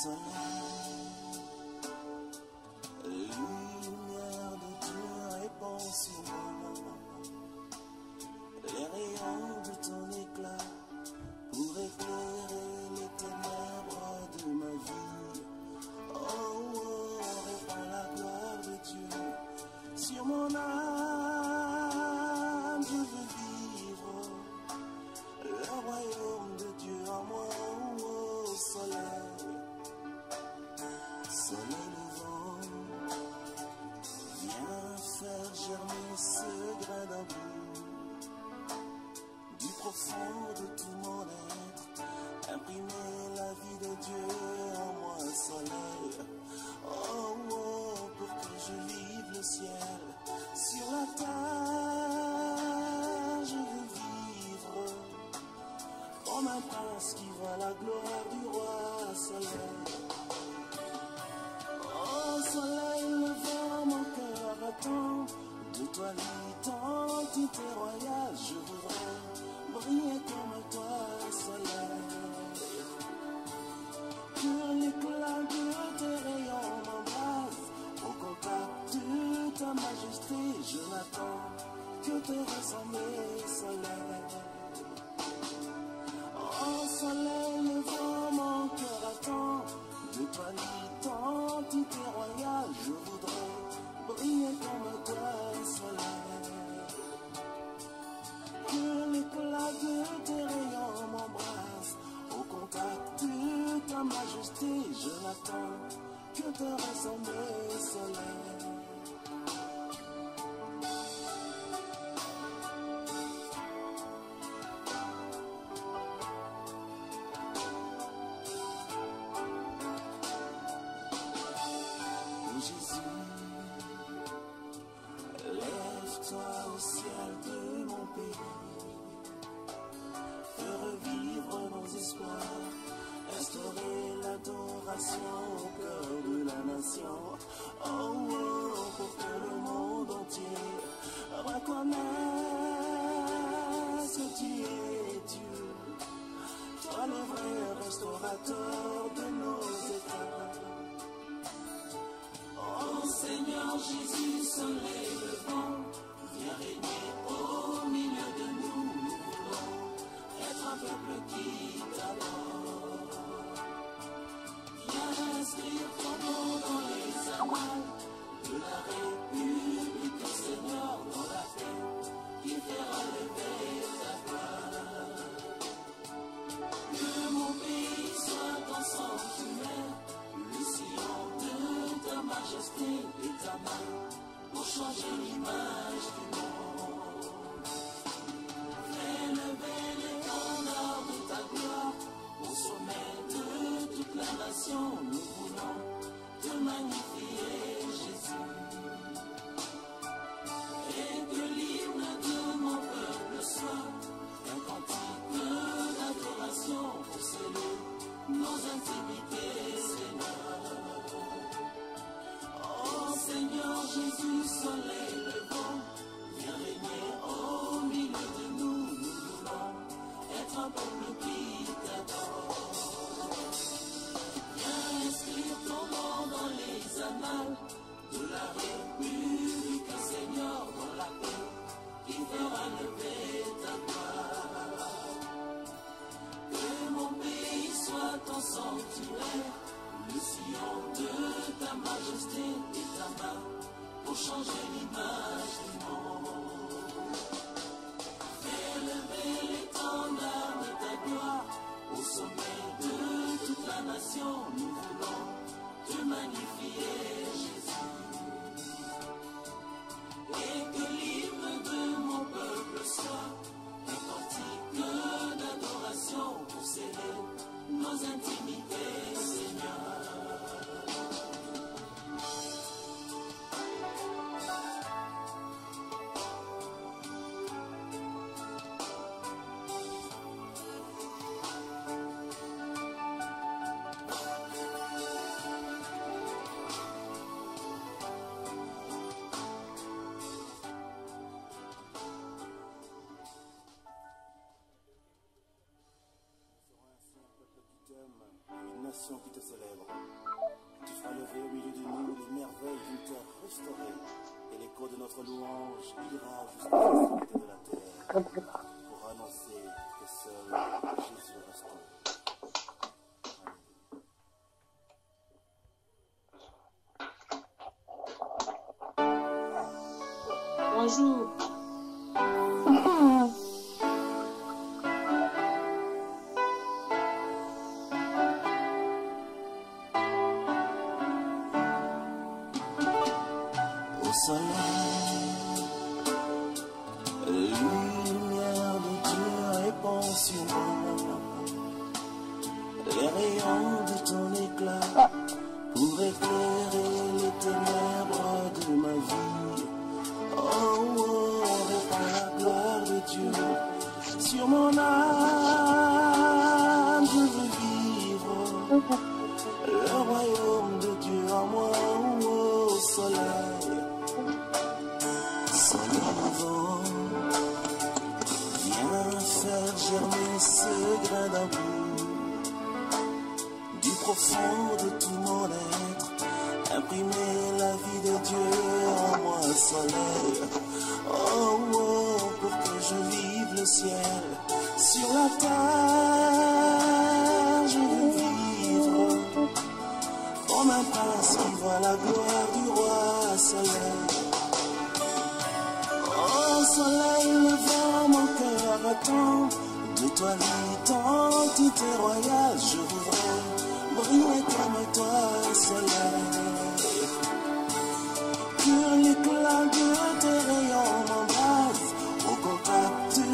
Soleil, lumière de Dieu répand sur moi, les rayons de ton éclat pour éclairer les ténèbres de ma vie. Oh, oh, répand la gloire de Dieu sur mon âme, je veux vivre le royaume de Dieu en moi. Oh, oh, soleil, soleil levant, viens faire germer ce grain d'amour du profond de tout mon être, imprimer la vie de Dieu en moi, soleil. Oh, oh, pour que je vive le ciel sur la terre, je veux vivre comme un prince qui voit la gloire du roi, soleil. Oh, soleil levant, mon cœur attend de toi l'identité royale. Je voudrais briller comme toi, soleil. Que l'éclat de tes rayons m'embrase au contact de ta majesté. Je n'attends que te ressembler, soleil. Oh, soleil levant, mon cœur attend de toi l'identité royale. Je voudrais briller comme toi, soleil. Que l'éclat de tes rayons m'embrasse au contact de ta majesté. Je n'attends que te ressembler, soleil. Jésus, lève-toi au ciel de mon pays, fais revivre nos espoirs, instaurer l'adoration au cœur de la nation. Oh, oh, pour que le monde entier reconnaisse que tu es Dieu, toi le vrai restaurateur de nos états. Oh Seigneur Jésus, soleil levant, viens régner au milieu de nous. Nous voulons être un peuple qui t'adore. Viens inscrire ton nom dans les annales de la République, Seigneur, dans la paix qui fera lever ta gloire. Que mon pays soit ton sanctuaire, le sillon de ta majesté et ta main pour changer l'image du monde. Fais lever l'étendard de ta gloire au sommet de toute la nation. Nous voulons te magnifier, Jésus. Et que l'hymne de mon peuple soit un cantique d'adoration pour sceller nos intimités, Seigneur. Oh Seigneur Jésus, soleil levant, viens régner au milieu de nous. Nous voulons être un peuple qui t'adore. Viens inscrire ton nom dans les annales de la République, Seigneur, dans la paix qui fera lever ta gloire. Que mon pays soit ton sanctuaire, nations qui te célèbrent. Tu feras lever au milieu de nous les merveilles d'une terre restaurée, et l'écho de notre louange ira jusqu'aux extrémités de la terre, pour annoncer que seul Jésus restaure. Bonjour. Au soleil, lumière de Dieu répand sur moi. Les rayons de ton éclat pour éclairer les ténèbres de ma vie. Oh, oh, répand la gloire de Dieu sur mon âme. Je veux vivre le royaume de Dieu en moi. Oh, au soleil, soleil, viens faire germer ce grain d'amour du profond de tout mon être, imprimer la vie de Dieu en moi, soleil. Oh, oh, pour que je vive le ciel sur la terre, je veux vivre comme un prince qui voit la gloire du roi, soleil. Oh, soleil levant, mon cœur attend de toi l'identité royale. Je voudrais briller comme toi, soleil. Que l'éclat de tes rayons m'embrase au contact de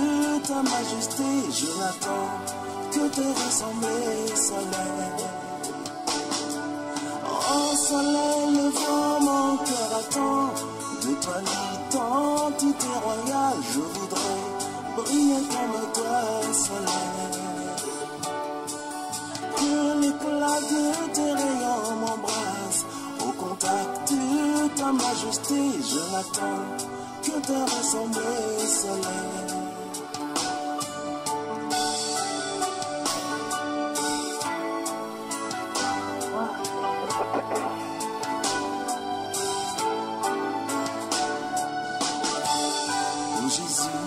ta majesté. Je n'attends que te ressembler, soleil. Oh, soleil levant, mon cœur attend de toi l'identité royale. Je voudrais briller comme toi, soleil. Que l'éclat de tes rayons m'embrase au contact de ta majesté. Je n'attends que te ressembler, soleil. Oh Jésus,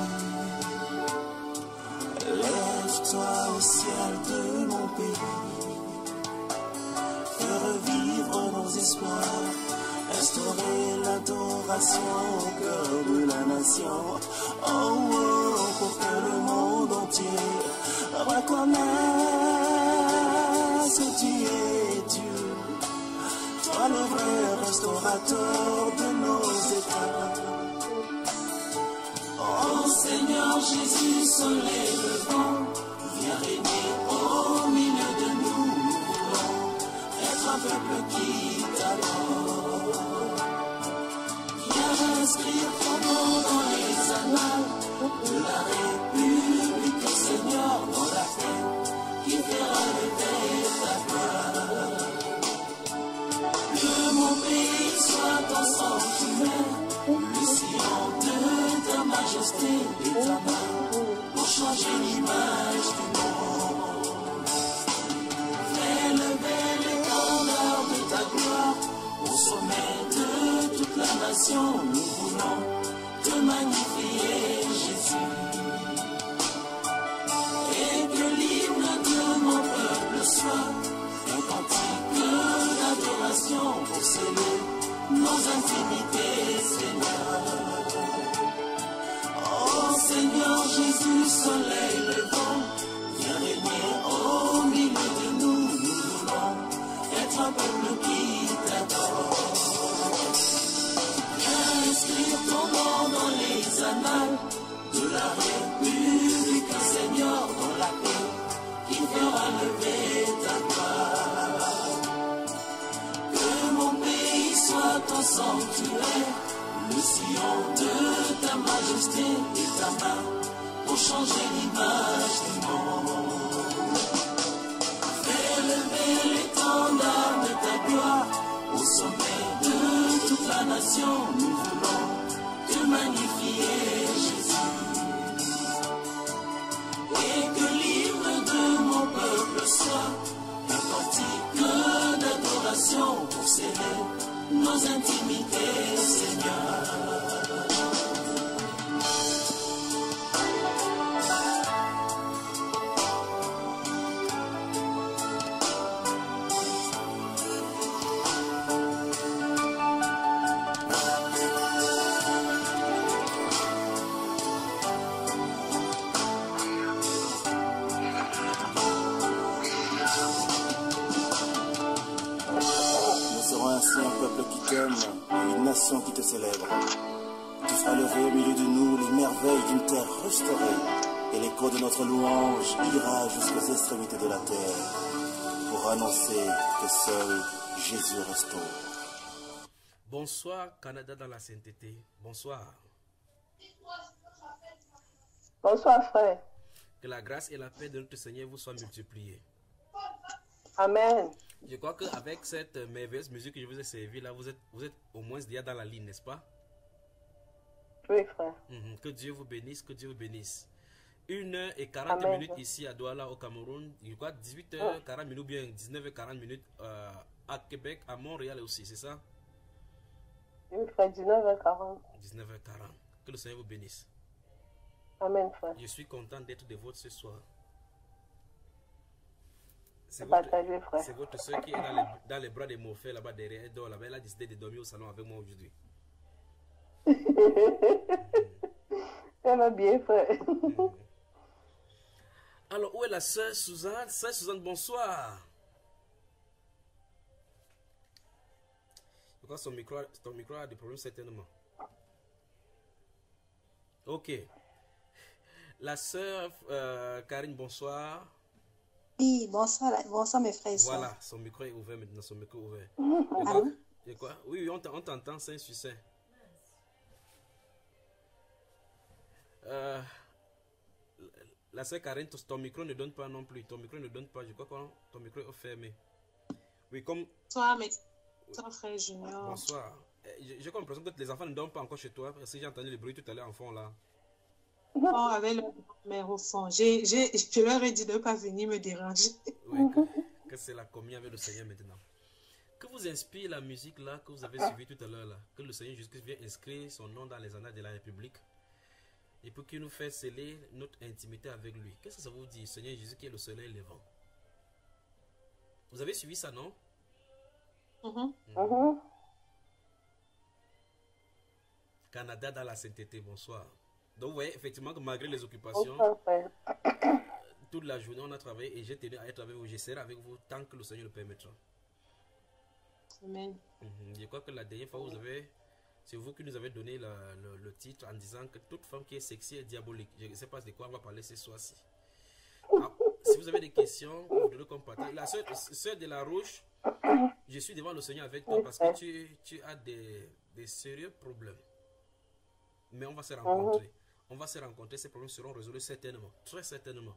lève-toi au ciel de mon pays, fais revivre nos espoirs, instaurer l'adoration au cœur de la nation. Oh, oh, pour que le monde entier reconnaisse que tu es Dieu, toi le vrai restaurateur de nos états. Oh Seigneur Jésus, soleil levant, viens régner au milieu de nous. Nous voulons être un peuple qui t'adore. Viens inscrire ton nom dans les annales de la République, Seigneur, dans la paix qui fera lever ta gloire. Que mon pays soit en sanctuaire, le Sion de ta majesté et ta main pour changer l'image du monde. Fais lever l'étendard de ta gloire au sommet de toute la nation. Nous voulons te magnifier, Jésus. Et que l'hymne de mon peuple soit un cantique d'adoration pour sceller nos infinités, Seigneur. Oh Seigneur Jésus, soleil levant, viens régner au milieu de nous. Nous voulons être un peuple qui t'adore. Viens inscrire ton nom dans les annales de la République, Seigneur, dans la paix qui fera lever ta gloire. Que mon pays soit ton sanctuaire, le Sion de ta majesté et ta main pour changer l'image du monde. Fais lever l'étendard de ta gloire au sommet de toute la nation. Nous voulons te magnifier, Jésus. Et que l'hymne de mon peuple soit un cantique manifesterai au milieu de nous les merveilles d'une terre restaurée. Et l'écho de notre louange ira jusqu'aux extrémités de la terre pour annoncer que seul Jésus restaure. Bonsoir Canada dans la sainteté. Bonsoir. Bonsoir frère. Que la grâce et la paix de notre Seigneur vous soient multipliées. Amen. Je crois qu'avec cette merveilleuse musique que je vous ai servie là, vous êtes au moins déjà dans la ligne, n'est-ce pas? Oui frère. Que Dieu vous bénisse, que Dieu vous bénisse. 1h40 minutes ici à Douala au Cameroun, je crois 18h40 minutes ou bien 19h40 minutes à Québec, à Montréal aussi, c'est ça? Oui frère, 19h40. 19h40. Que le Seigneur vous bénisse. Amen frère. Je suis content d'être de votre ce soir. C'est votre soeur qui est dans les bras de Morphée là-bas derrière. Elle dort là-bas. Elle a décidé de dormir au salon avec moi aujourd'hui. Elle va bien frère. Alors, où est la sœur Suzanne? Sœur Suzanne, bonsoir. Je crois que ton micro a des problèmes certainement. Ok. La sœur Karine, bonsoir. Oui, bonsoir, bonsoir mes frères et sœurs. Voilà, son micro est ouvert maintenant, son micro est ouvert. Allô? Et quoi? Oui, on t'entend, c'est un succès. La sœur Karine, ton micro ne donne pas non plus. Ton micro ne donne pas. Je crois que ton micro est fermé. Oui, comme... Bonsoir, bonsoir frère Junior. Bonsoir. J'ai comme l'impression que les enfants ne dorment pas encore chez toi. Parce que j'ai entendu le bruit tout à l'heure en fond là. Bon, avec le mère au fond. Je leur ai dit de ne pas venir me déranger. Oui, que c'est la communion avec le Seigneur maintenant. Que vous inspire la musique là que vous avez suivie tout à l'heure là? Que le Seigneur Jésus vienne inscrire son nom dans les annales de la République. Et pour qu'il nous fasse sceller notre intimité avec lui. Qu'est-ce que ça vous dit, Seigneur Jésus qui est le soleil levant? Vous avez suivi ça, non? Canada dans la sainteté, bonsoir. Donc vous voyez effectivement que malgré les occupations, toute la journée on a travaillé et j'ai tenu à être avec vous. Je serai avec vous tant que le Seigneur le permettra. Amen. Je crois que la dernière fois c'est vous qui nous avez donné le titre en disant que toute femme qui est sexy est diabolique. Je ne sais pas de quoi on va parler ce soir-ci. Si vous avez des questions, vous devez compartir. La sœur de la Roche, je suis devant le Seigneur avec toi parce que tu as des sérieux problèmes. Mais on va se rencontrer. On va se rencontrer, ces problèmes seront résolus certainement, très certainement.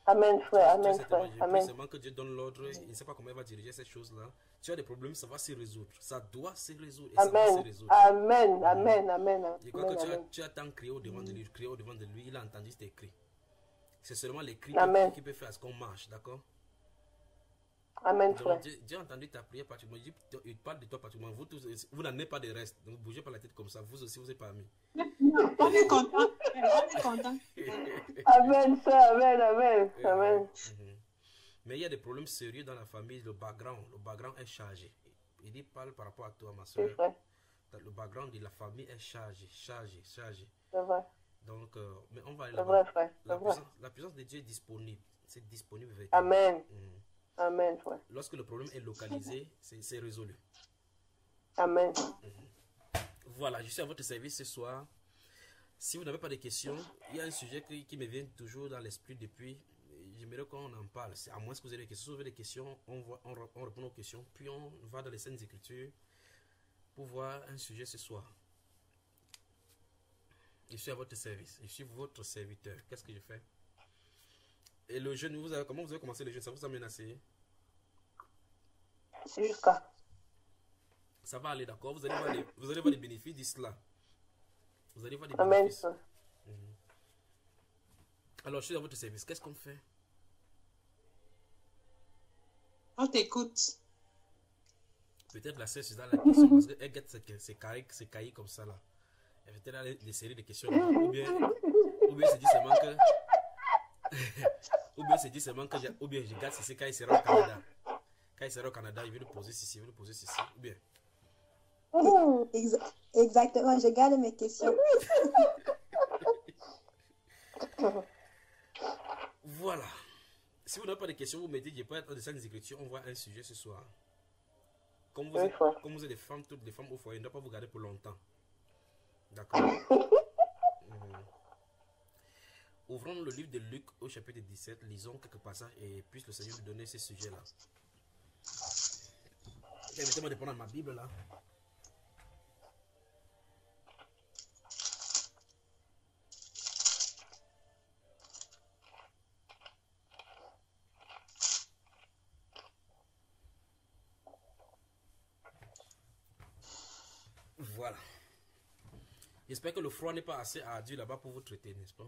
Amen, frère, amen, frère, amen. Seulement que Dieu donne l'ordre, il ne sait pas comment il va diriger ces choses-là. Tu as des problèmes, ça va se résoudre. Ça doit se résoudre et amen. Ça va se résoudre. Amen, amen, amen. Je crois que tu as tant crié au devant de lui, il a entendu tes cris. C'est seulement les cris qui peuvent faire à ce qu'on marche, d'accord? Amen, frère. Dieu a entendu ta prière particulièrement. Il parle de toi particulièrement. Vous n'en avez pas de reste. Donc, bougez pas la tête comme ça. Vous aussi, vous êtes parmi. On est content. On est content. Amen, frère. Amen, amen. Amen. Mais il y a des problèmes sérieux dans la famille. Le background est chargé. Il dit, parle par rapport à toi, ma soeur. Le background de la famille est chargé. C'est vrai. Donc, mais on va aller là-bas. La puissance de Dieu est disponible. C'est disponible. Amen. Amen, frère. Lorsque le problème est localisé, c'est résolu. Amen. Voilà, je suis à votre service ce soir. Si vous n'avez pas de questions, il y a un sujet qui me vient toujours dans l'esprit depuis. J'aimerais qu'on en parle. À moins que vous ayez des questions. Si vous avez des questions, on répond aux questions. Puis on va dans les Saintes Écritures pour voir un sujet ce soir. Je suis à votre service. Je suis votre serviteur. Qu'est-ce que je fais? Et le jeûne, comment vous avez commencé le jeûne? Ça vous a menacé? C'est jusqu'à. Ça va aller, d'accord? Vous allez voir les bénéfices d'Islam. Vous allez voir les bénéfices. Amen. Alors, je suis à votre service. Qu'est-ce qu'on fait? On t'écoute. Peut-être la sœur Suzanne a la question parce qu'elle guette ses cahiers comme ça là. Elle fait peut-être des séries de questions. Ou bien c'est dit seulement que... ou bien je garde ceci quand il sera au Canada. Quand il sera au Canada, il veut nous poser ceci, ou bien. Exactement, je garde mes questions. Voilà. Si vous n'avez pas de questions, vous me dites, je peux être dans les Écritures, on voit un sujet ce soir. Comme vous êtes des femmes, toutes les femmes au foyer, ne doivent pas vous garder pour longtemps. D'accord? ouvrons le livre de Luc au chapitre 17, lisons quelques passages et puisse le Seigneur nous donner ces sujets-là. Permettez-moi de prendre ma Bible là. Voilà. J'espère que le froid n'est pas assez ardu là-bas pour vous traiter, n'est-ce pas?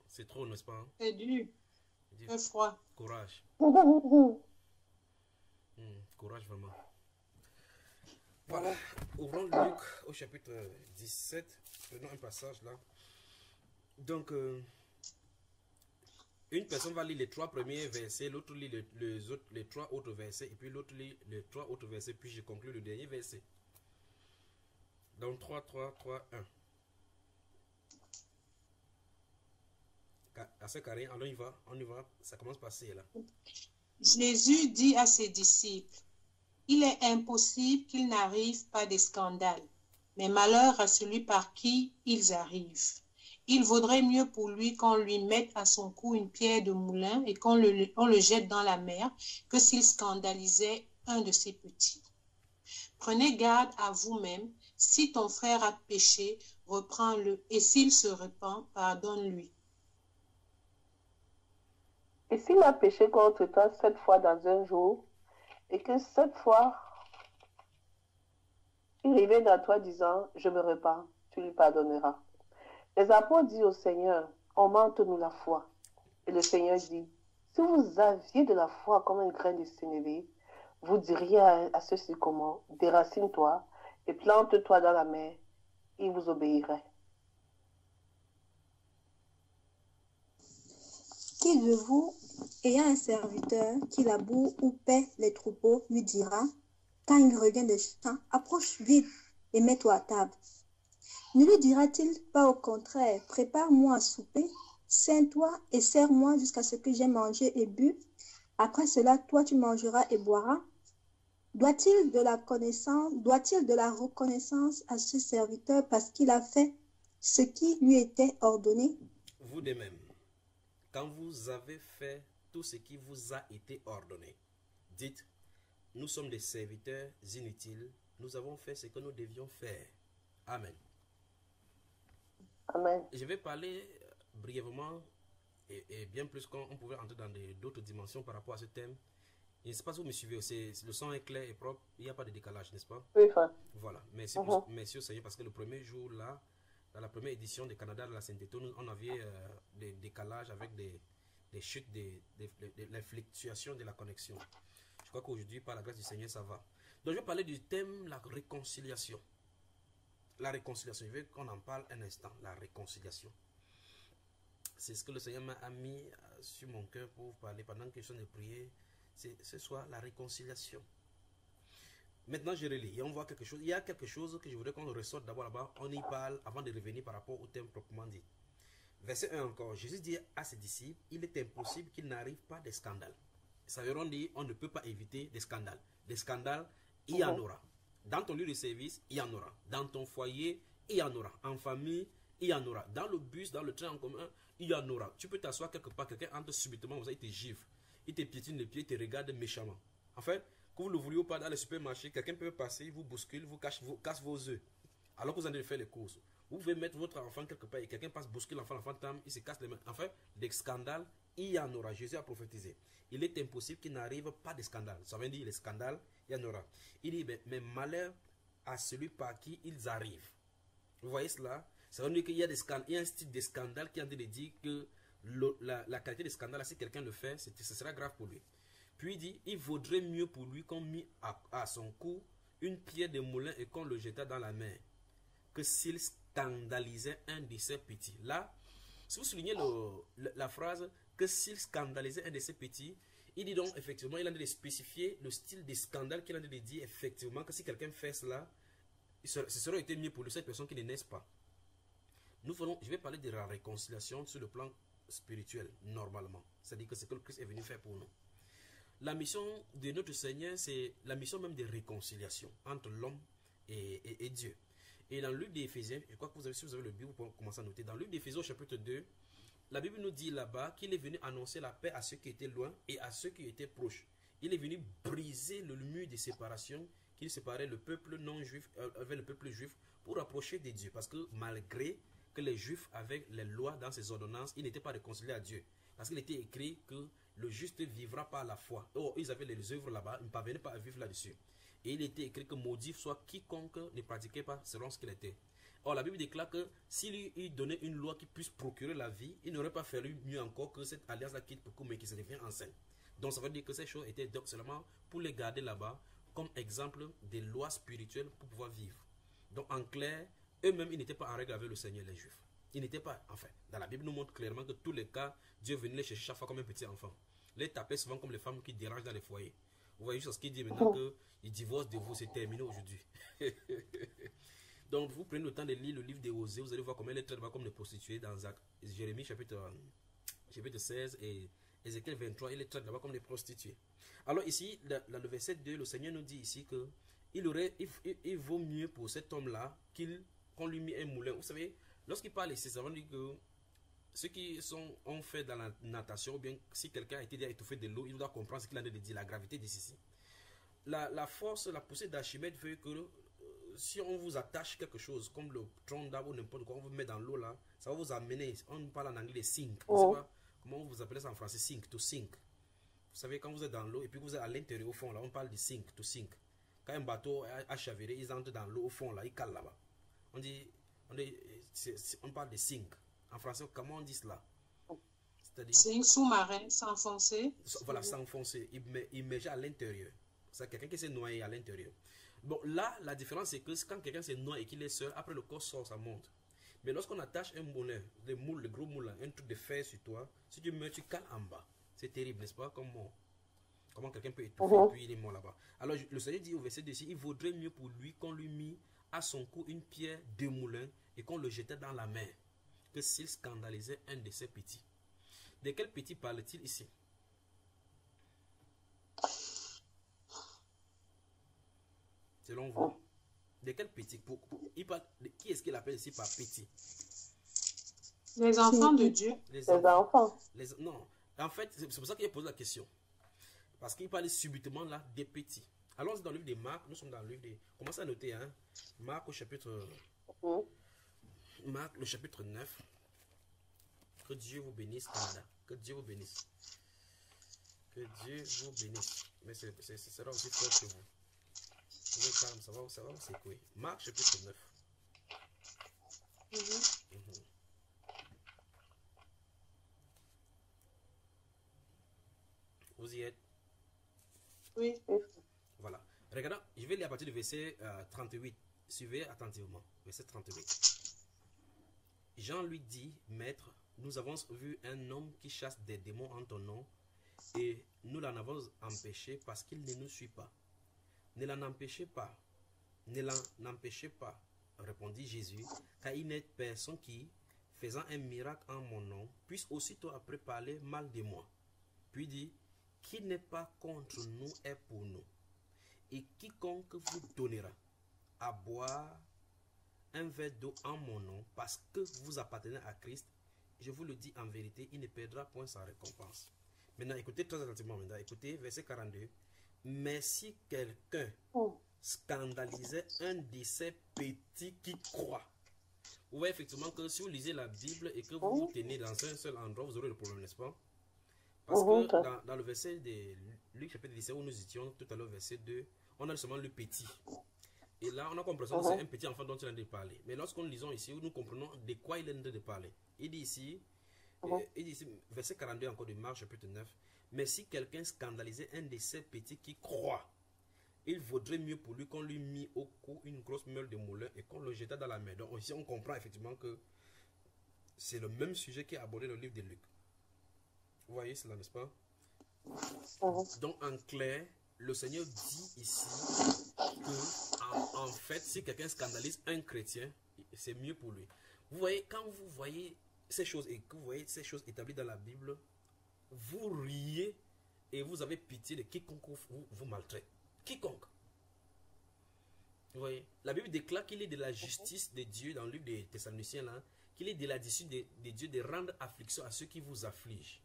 C'est trop, n'est-ce pas? C'est dur. C'est froid. Courage. Courage vraiment. Voilà. Ouvrons Luc au chapitre 17. Prenons un passage là. Donc, une personne va lire les 3 premiers versets, l'autre lit les 3 autres versets, et puis l'autre lit les 3 autres versets, puis je conclue le dernier verset. Donc 3, 3, 3, 1. Assez carré, alors on y va, ça commence par C là. Jésus dit à ses disciples, il est impossible qu'il n'arrive pas des scandales, mais malheur à celui par qui ils arrivent. Il vaudrait mieux pour lui qu'on lui mette à son cou une pierre de moulin et qu'on le jette dans la mer que s'il scandalisait un de ses petits. Prenez garde à vous-même. Si ton frère a péché, reprends-le, et s'il se repent, pardonne-lui. Et s'il a péché contre toi 7 fois dans un jour, et que 7 fois, il revienne à toi disant, je me repens, tu lui pardonneras. Les apôtres disent au Seigneur, augmente-nous la foi. Et le Seigneur dit, si vous aviez de la foi comme un grain de sénévé, vous diriez à ce sycomore, déracine-toi et plante-toi dans la mer, il vous obéirait. Qui de vous, ayant un serviteur qui laboure ou paie les troupeaux, lui dira, quand il revient des champs, approche vite et mets-toi à table. Ne lui dira-t-il pas au contraire, prépare-moi à souper, ceins-toi et sers-moi jusqu'à ce que j'aie mangé et bu. Après cela, toi tu mangeras et boiras. Doit-il de la reconnaissance à ce serviteur parce qu'il a fait ce qui lui était ordonné? Vous de même, quand vous avez fait tout ce qui vous a été ordonné, dites, nous sommes des serviteurs inutiles, nous avons fait ce que nous devions faire. Amen. Amen. Je vais parler brièvement et bien plus quand on pouvait entrer dans d'autres dimensions par rapport à ce thème. Je ne sais pas si vous me suivez, le son est clair et propre, il n'y a pas de décalage, n'est-ce pas? Oui, frère. Voilà, merci, merci au Seigneur parce que le premier jour là, dans la première édition des Canada de la Sainteté, on avait des décalages avec des chutes, les fluctuations de la connexion. Je crois qu'aujourd'hui, par la grâce du Seigneur, ça va. Donc je vais parler du thème, la réconciliation. La réconciliation, je veux qu'on en parle un instant, la réconciliation. C'est ce que le Seigneur m'a mis sur mon cœur pour vous parler pendant que je suis en train de prier. Ce soit la réconciliation. Maintenant, je relis et on voit quelque chose. Il y a quelque chose que je voudrais qu'on ressorte d'abord là-bas. On y parle avant de revenir par rapport au thème proprement dit. Verset 1 encore. Jésus dit à ses disciples, il est impossible qu'il n'arrive pas des scandales. Ça veut dire on ne peut pas éviter des scandales. Des scandales, il y en aura. Dans ton lieu de service, il y en aura. Dans ton foyer, il y en aura. En famille, il y en aura. Dans le bus, dans le train en commun, il y en aura. Tu peux t'asseoir quelque part, quelqu'un entre subitement, il te gifle. Il te piétine les pieds, il te regarde méchamment. En fait, que vous le vouliez ou pas, dans le supermarché, quelqu'un peut passer, il vous bouscule, vous casse vos œufs. Alors que vous allez faire les courses. Vous pouvez mettre votre enfant quelque part et quelqu'un passe, bouscule l'enfant tombe, il se casse les mains. En fait, des scandales, il y en aura. Jésus a prophétisé. Il est impossible qu'il n'arrive pas de scandales. Ça veut dire les scandales, il y en aura. Il dit, mais malheur à celui par qui ils arrivent. Vous voyez cela? Ça veut dire qu'il y a des scandales, il y a un style de scandale qui est en train de dire que la qualité de scandale, si quelqu'un le fait, ce sera grave pour lui. Puis il dit, il vaudrait mieux pour lui qu'on mit à son cou une pierre de moulin et qu'on le jeta dans la mer, que s'il scandalisait un de ses petits. Là, si vous soulignez la phrase, que s'il scandalisait un de ses petits, il dit donc effectivement, il a de spécifier le style de scandale qu'il a de dire effectivement que si quelqu'un fait cela, ce serait été mieux pour lui, cette personne qui ne naisse pas. Je vais parler de la réconciliation sur le plan spirituel, normalement. C'est-à-dire que c'est ce que le Christ est venu faire pour nous. La mission de notre Seigneur, c'est la mission même de réconciliation entre l'homme et Dieu. Et dans le livre d'Éphésiens, je crois que si vous avez le Bible, vous pouvez commencer à noter. Dans le livre d'Éphésiens, chapitre 2, la Bible nous dit là-bas qu'il est venu annoncer la paix à ceux qui étaient loin et à ceux qui étaient proches. Il est venu briser le mur de séparation qui séparait le peuple non-juif avec le peuple juif pour rapprocher de Dieu. Parce que malgré que les Juifs avaient les lois dans ces ordonnances, ils n'étaient pas réconciliés à Dieu. Parce qu'il était écrit que le juste vivra par la foi. Or, ils avaient les œuvres là-bas, ils ne parvenaient pas à vivre là-dessus. Et il était écrit que maudit soit quiconque ne pratiquait pas selon ce qu'il était. Or, la Bible déclare que s'il lui donnait une loi qui puisse procurer la vie, il n'aurait pas fallu mieux encore que cette alliance-là quitte pour mais qui se devient enceinte. Donc, ça veut dire que ces choses étaient seulement pour les garder là-bas comme exemple des lois spirituelles pour pouvoir vivre. Donc, en clair, eux-mêmes, ils n'étaient pas en règle avec le Seigneur, les Juifs. Ils n'étaient pas, enfin, dans la Bible nous montre clairement que tous les cas, Dieu venait les chercher chaque fois comme un petit enfant. Les tapait souvent comme les femmes qui dérangent dans les foyers. Vous voyez juste ce qu'il dit maintenant qu'ils divorcent de vous, c'est terminé aujourd'hui. Donc, vous prenez le temps de lire le livre des Osées, vous allez voir comment elle est traitée comme des prostituées dans Jérémie chapitre 16 et Ézéchiel 23, il est traité là-bas comme des prostituées. Alors ici, dans le verset 2, le Seigneur nous dit ici que il vaut mieux pour cet homme-là qu'on lui mette un moulin. Vous savez, lorsqu'il parle ici, ça veut dire que ceux qui ont fait dans la natation, ou bien si quelqu'un a été étouffé de l'eau, il doit comprendre ce qu'il a dit, la gravité d'ici. La force, la poussée d'Archimède veut que si on vous attache quelque chose, comme le tronc d'arbre ou n'importe quoi, on vous met dans l'eau là, ça va vous amener, on parle en anglais de sink. Je ne sais pas comment vous appelez ça en français, sink, to sink. Vous savez, quand vous êtes dans l'eau et puis vous êtes à l'intérieur au fond là, on parle de sink, to sink. Quand un bateau a chaviré, ils entrent dans l'eau au fond là, ils calent là-bas. On parle de sink. En français, comment on dit cela? C'est un sous-marin s'enfoncer. Voilà, s'enfoncer, immergé à l'intérieur. C'est quelqu'un qui s'est noyé à l'intérieur. Bon, là, la différence, c'est que quand quelqu'un s'est noyé et qu'il est seul, après le corps sort, ça monte. Mais lorsqu'on attache un moulin, le gros moulin, un truc de fer sur toi, si tu meurs, tu cales en bas. C'est terrible, n'est-ce pas? Comment quelqu'un peut étouffer et puis il est mort là-bas. Alors, le Seigneur dit au verset 2, il vaudrait mieux pour lui qu'on lui mit à son cou une pierre de moulin et qu'on le jetait dans la mer, que s'il scandalisait un de ses petits. De quel petit parle-t-il ici? Selon vous, de quel petit? Qui est-ce qu'il appelle ici par petit? Les enfants de Dieu. Les enfants. Non, en fait, c'est pour ça qu'il a posé la question. Parce qu'il parlait subitement là des petits. Allons dans le livre de Marc, nous sommes dans le livre de... Commencez à noter, hein. Marc au chapitre... Marc, le chapitre 9. Que Dieu vous bénisse, Canada. Que Dieu vous bénisse. Que Dieu vous bénisse. Mais ce sera aussi fort que vous. Soyez calme, ça va vous secouer. Marc chapitre 9. Vous y êtes? Oui. Voilà. Regardez, je vais lire à partir du verset 38. Suivez attentivement. Verset 38. Jean lui dit, Maître, nous avons vu un homme qui chasse des démons en ton nom, et nous l'en avons empêché parce qu'il ne nous suit pas. Ne l'en empêchez pas, répondit Jésus, car il n'est personne qui, faisant un miracle en mon nom, puisse aussitôt après parler mal de moi. Puis dit, qui n'est pas contre nous est pour nous. Et quiconque vous donnera à boire un verre d'eau en mon nom, parce que vous appartenez à Christ, je vous le dis en vérité, il ne perdra point sa récompense. Maintenant, écoutez très attentivement. Maintenant, écoutez, verset 42. Mais si quelqu'un scandalisait un de ces petits qui croient, vous voyez effectivement que si vous lisez la Bible et que vous vous tenez dans un seul endroit, vous aurez le problème, n'est-ce pas? Parce que dans le verset de Luc chapitre 17 où nous étions tout à l'heure, verset 2, on a seulement le petit. Et là, on a compris que c'est un petit enfant dont il est en train de parler. Mais lorsqu'on lisons ici, nous comprenons de quoi il est en train de parler. Il dit ici, verset 42 encore de Marc chapitre 9, mais si quelqu'un scandalisait un de ces petits qui croient, il vaudrait mieux pour lui qu'on lui mit au cou une grosse meule de moulin et qu'on le jeta dans la mer. Donc ici, on comprend effectivement que c'est le même sujet qui est abordé dans le livre de Luc. Vous voyez cela, n'est-ce pas? Donc en clair, le Seigneur dit ici que en fait, si quelqu'un scandalise un chrétien, c'est mieux pour lui. Vous voyez, quand vous voyez ces choses et que vous voyez ces choses établies dans la Bible, vous riez et vous avez pitié de quiconque vous maltraite. Quiconque. Vous voyez, la Bible déclare qu'il est de la justice de Dieu dans le livre des Thessaloniciens là, qu'il est de la décision de Dieu de rendre affliction à ceux qui vous affligent.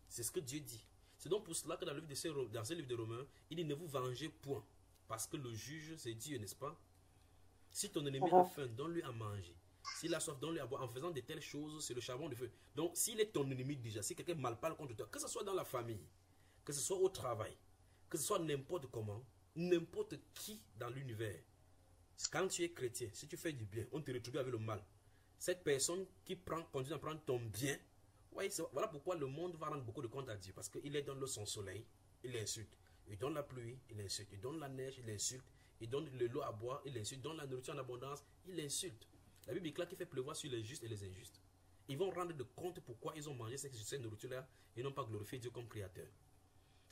C'est ce que Dieu dit. C'est donc pour cela que dans ce livre de Romains, il dit ne vous vengez point. Parce que le juge, c'est Dieu, n'est-ce pas? Si ton ennemi a faim, donne-lui à manger. S'il a soif, donne-lui à boire. En faisant de telles choses, c'est le charbon de feu. Donc, s'il est ton ennemi déjà, si quelqu'un mal parle contre toi, que ce soit dans la famille, que ce soit au travail, que ce soit n'importe comment, n'importe qui dans l'univers, quand tu es chrétien, si tu fais du bien, on te retrouve avec le mal. Cette personne qui continue à prendre ton bien, ouais, voilà pourquoi le monde va rendre beaucoup de compte à Dieu. Parce qu'il est dans son soleil, il l'insulte. Il donne la pluie, il l'insulte. Il donne la neige, il l'insulte. Il donne de l'eau à boire, il l'insulte. Il donne la nourriture en abondance, il l'insulte. La Bible est claire qui fait pleuvoir sur les justes et les injustes. Ils vont rendre de compte pourquoi ils ont mangé cette nourriture-là et n'ont pas glorifié Dieu comme créateur.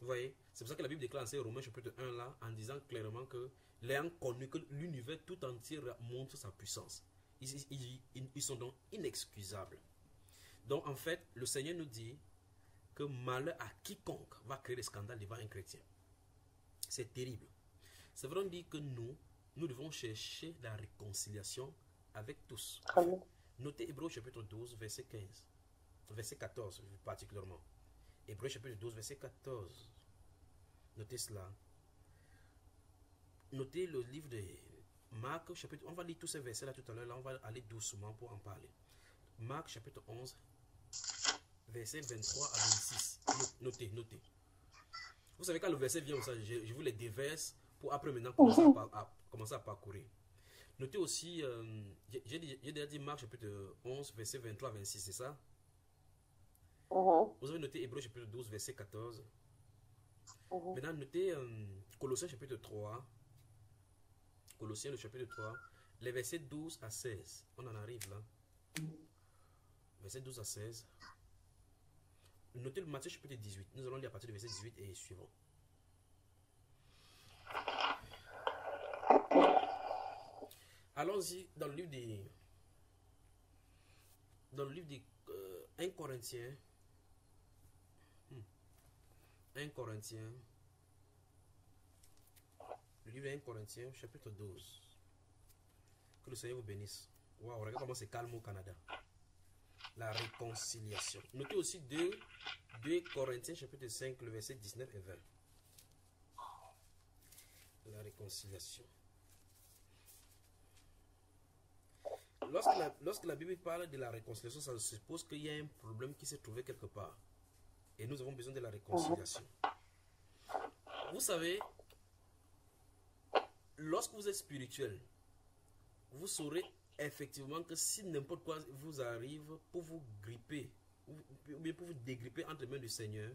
Vous voyez? C'est pour ça que la Bible déclare en Romains chapitre 1 là, en disant clairement que l'ayant connu que l'univers tout entier montre sa puissance. Ils sont donc inexcusables. Donc en fait, le Seigneur nous dit que malheur à quiconque va créer des scandales devant un chrétien. C'est terrible. C'est vrai, on dit que nous devons chercher la réconciliation avec tous. Notez Hébreux chapitre 12, verset 15. Verset 14 particulièrement. Hébreux chapitre 12, verset 14. Notez cela. Notez le livre de Marc chapitre... On va lire tous ces versets-là tout à l'heure. Là, on va aller doucement pour en parler. Marc chapitre 11, verset 23 à 26. Notez. Vous savez, quand le verset vient, je vous les déverse pour après maintenant commencer à parcourir. Notez aussi, j'ai déjà dit Marc chapitre 11, verset 23 à 26, c'est ça? Vous avez noté Hébreux chapitre 12, verset 14. Maintenant, notez Colossiens chapitre 3. Colossiens le chapitre 3, les versets 12 à 16. On en arrive là. Verset 12 à 16. Notez le Matthieu chapitre 18. Nous allons lire à partir du verset 18 et suivant. Allons-y dans le livre des 1 Corinthiens. 1 Corinthiens. Le livre de 1 Corinthiens, chapitre 12. Que le Seigneur vous bénisse. Waouh, regardez comment c'est calme au Canada. La réconciliation. Notez aussi 2 Corinthiens, chapitre 5, le verset 19 et 20. La réconciliation. Lorsque la Bible parle de la réconciliation, ça suppose qu'il y a un problème qui s'est trouvé quelque part. Et nous avons besoin de la réconciliation. Vous savez, lorsque vous êtes spirituel, vous saurez effectivement que si n'importe quoi vous arrive pour vous gripper, ou bien pour vous dégripper entre les mains du Seigneur,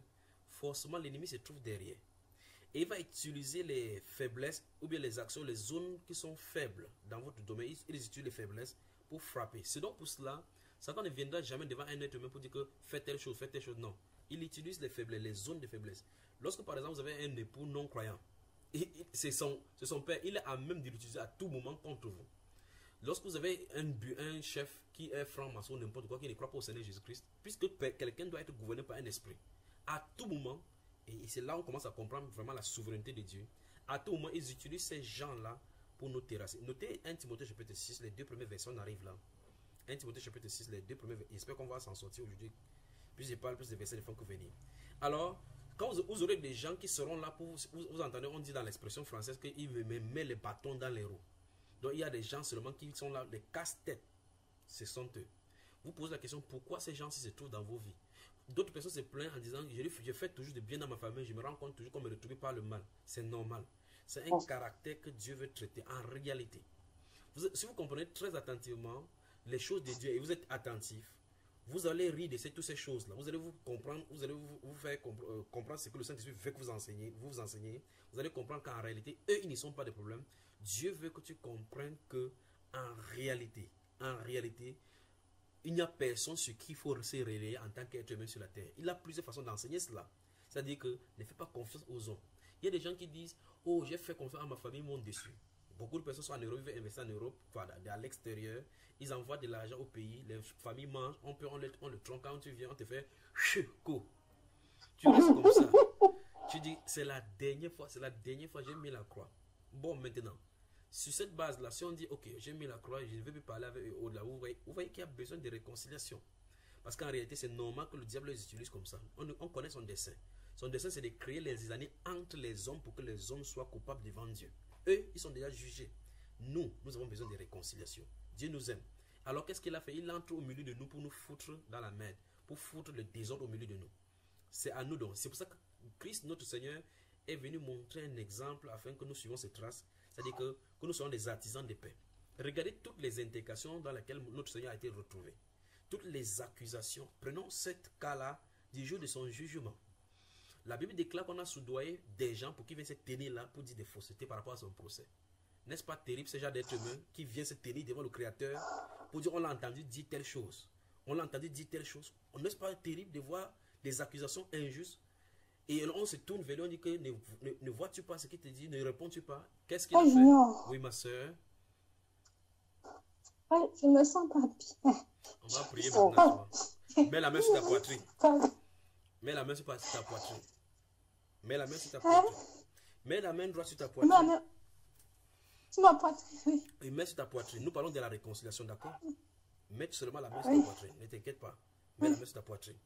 forcément l'ennemi se trouve derrière. Et il va utiliser les faiblesses, ou bien les actions, les zones qui sont faibles dans votre domaine. Il utilise les faiblesses pour frapper. C'est donc pour cela, Satan ne viendra jamais devant un être humain pour dire que faites telle chose, faites telle chose. Non. Il utilise les faiblesses, les zones de faiblesse. Lorsque par exemple vous avez un époux non croyant, c'est son père, il est à même de l'utiliser à tout moment contre vous. Lorsque vous avez un chef qui est franc-maçon, n'importe quoi, qui ne croit pas au Seigneur Jésus-Christ, puisque quelqu'un doit être gouverné par un esprit, à tout moment, et c'est là où on commence à comprendre vraiment la souveraineté de Dieu, à tout moment, ils utilisent ces gens-là pour nous terrasser. Notez 1 Timothée chapitre 6, les 2 premiers versets, on arrive là. 1 Timothée chapitre 6, les 2 premiers versets, j'espère qu'on va s'en sortir aujourd'hui. Plus je parle, plus les versets ne font que venir. Alors, quand vous aurez des gens qui seront là pour vous entendez, on dit dans l'expression française qu'ils me mettent les bâtons dans les roues. Donc il y a des gens seulement qui sont là, des casse-têtes. Ce sont eux. Vous posez la question, pourquoi ces gens-ci se trouvent dans vos vies? D'autres personnes se plaignent en disant, je fais toujours du bien dans ma famille, je me rends compte toujours qu'on me retrouve par le mal. C'est normal. C'est un caractère que Dieu veut traiter en réalité. Si vous comprenez très attentivement les choses de Dieu et vous êtes attentif, vous allez rire de toutes ces choses-là. Vous allez vous comprendre, vous allez vous faire comprendre ce que le Saint-Esprit veut que vous enseignez. Vous allez comprendre qu'en réalité, eux, ils ne sont pas des problèmes. Dieu veut que tu comprennes que en réalité, il n'y a personne sur qui il faut se relayer en tant qu'être humain sur la terre. Il a plusieurs façons d'enseigner cela. C'est-à-dire que ne fais pas confiance aux hommes. Il y a des gens qui disent, oh, j'ai fait confiance à ma famille, ils m'ont déçu. Beaucoup de personnes sont en Europe, ils veulent investir en Europe, à l'extérieur. Ils envoient de l'argent au pays, les familles mangent, on le tronc. Quand tu viens, on te fait chuko. Tu restes comme ça. Tu dis, c'est la dernière fois, j'ai mis la croix. Bon, maintenant, Sur cette base-là, si on dit, ok, j'ai mis la croix, je ne veux plus parler avec eux au-delà, vous voyez qu'il y a besoin de réconciliation. Parce qu'en réalité, c'est normal que le diable les utilise comme ça. On connaît son dessein. Son dessein, c'est de créer les années entre les hommes pour que les hommes soient coupables devant Dieu. Eux, ils sont déjà jugés. Nous avons besoin de réconciliation. Dieu nous aime. Alors, qu'est-ce qu'il a fait? Il entre au milieu de nous pour nous foutre dans la merde, pour foutre le désordre au milieu de nous. C'est à nous donc. C'est pour ça que Christ, notre Seigneur, est venu montrer un exemple afin que nous suivions ses traces. C'est-à-dire que nous soyons des artisans de paix. Regardez toutes les indications dans lesquelles notre Seigneur a été retrouvé. Toutes les accusations. Prenons ce cas-là du jour de son jugement. La Bible déclare qu'on a soudoyé des gens pour qu'ils viennent se tenir là pour dire des faussetés par rapport à son procès. N'est-ce pas terrible ce genre d'être humain qui vient se tenir devant le Créateur pour dire on l'a entendu dire telle chose. On l'a entendu dire telle chose. N'est-ce pas terrible de voir des accusations injustes et on se tourne vers lui, on dit que ne vois-tu pas ce qu'il te dit, ne réponds-tu pas? Qu'est-ce qu'il a fait? Oui, ma soeur. Ouais, je me sens pas bien. On va prier maintenant. Mets la main sur ta poitrine. Mets la main sur ta poitrine. Mets la main sur ta poitrine. Mets la main droite sur ta poitrine. Sur ma poitrine, oui. Et mets sur ta poitrine. Nous parlons de la réconciliation, d'accord? Mets seulement la main sur ta poitrine. Ne t'inquiète pas. Mets la main sur ta poitrine.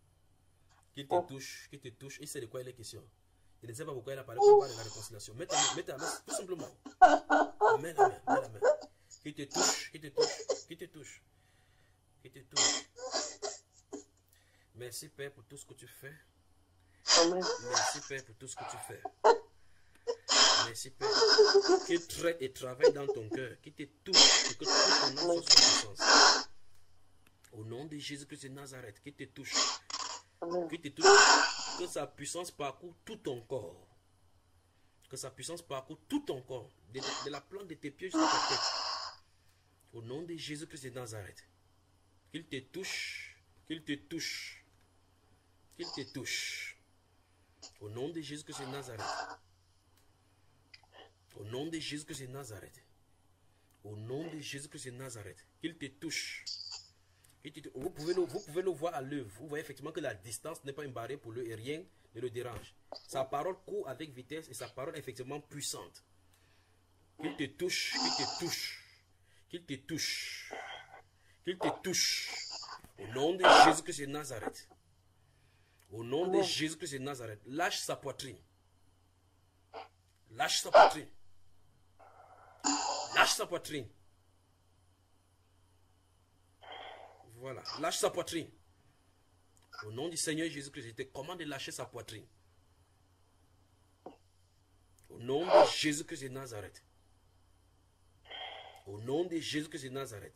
Qu'il te touche, qu'il te touche. Il sait de quoi il est question. Il ne sait pas pourquoi il a parlé pour parler de la réconciliation. Mets ta main, tout simplement. Mets la main. Qu'il te touche, qu'il te touche, qu'il te touche. Qu'il te touche. Merci Père pour tout ce que tu fais. Amen. Merci Père pour tout ce que tu fais. Merci Père. Qu'il traite et travaille dans ton cœur. Qu'il te touche et que tout ton âme soit sous puissance. Au nom de Jésus-Christ de Nazareth, qu'il te touche. Qu'il te touche. Que sa puissance parcourt tout ton corps. Que sa puissance parcourt tout ton corps. De la plante de tes pieds jusqu'à ta tête. Au nom de Jésus-Christ de Nazareth. Qu'il te touche. Qu'il te touche. Qu'il te touche. Au nom de Jésus-Christ de Nazareth. Au nom de Jésus-Christ de Nazareth. Au nom de Jésus-Christ de Nazareth. Qu'il te touche. Vous pouvez le voir à l'œuvre. Vous voyez effectivement que la distance n'est pas une barrière pour lui et rien ne le dérange. Sa parole court avec vitesse et sa parole est effectivement puissante. Qu'il te touche. Qu'il te touche. Qu'il te touche. Qu'il te touche. Au nom de Jésus-Christ de Nazareth. Au nom de Jésus-Christ de Nazareth. Lâche sa poitrine. Lâche sa poitrine. Lâche sa poitrine. Voilà. Lâche sa poitrine. Au nom du Seigneur Jésus-Christ, je te commande de lâcher sa poitrine. Au nom de Jésus-Christ de Nazareth. Au nom de Jésus-Christ de Nazareth.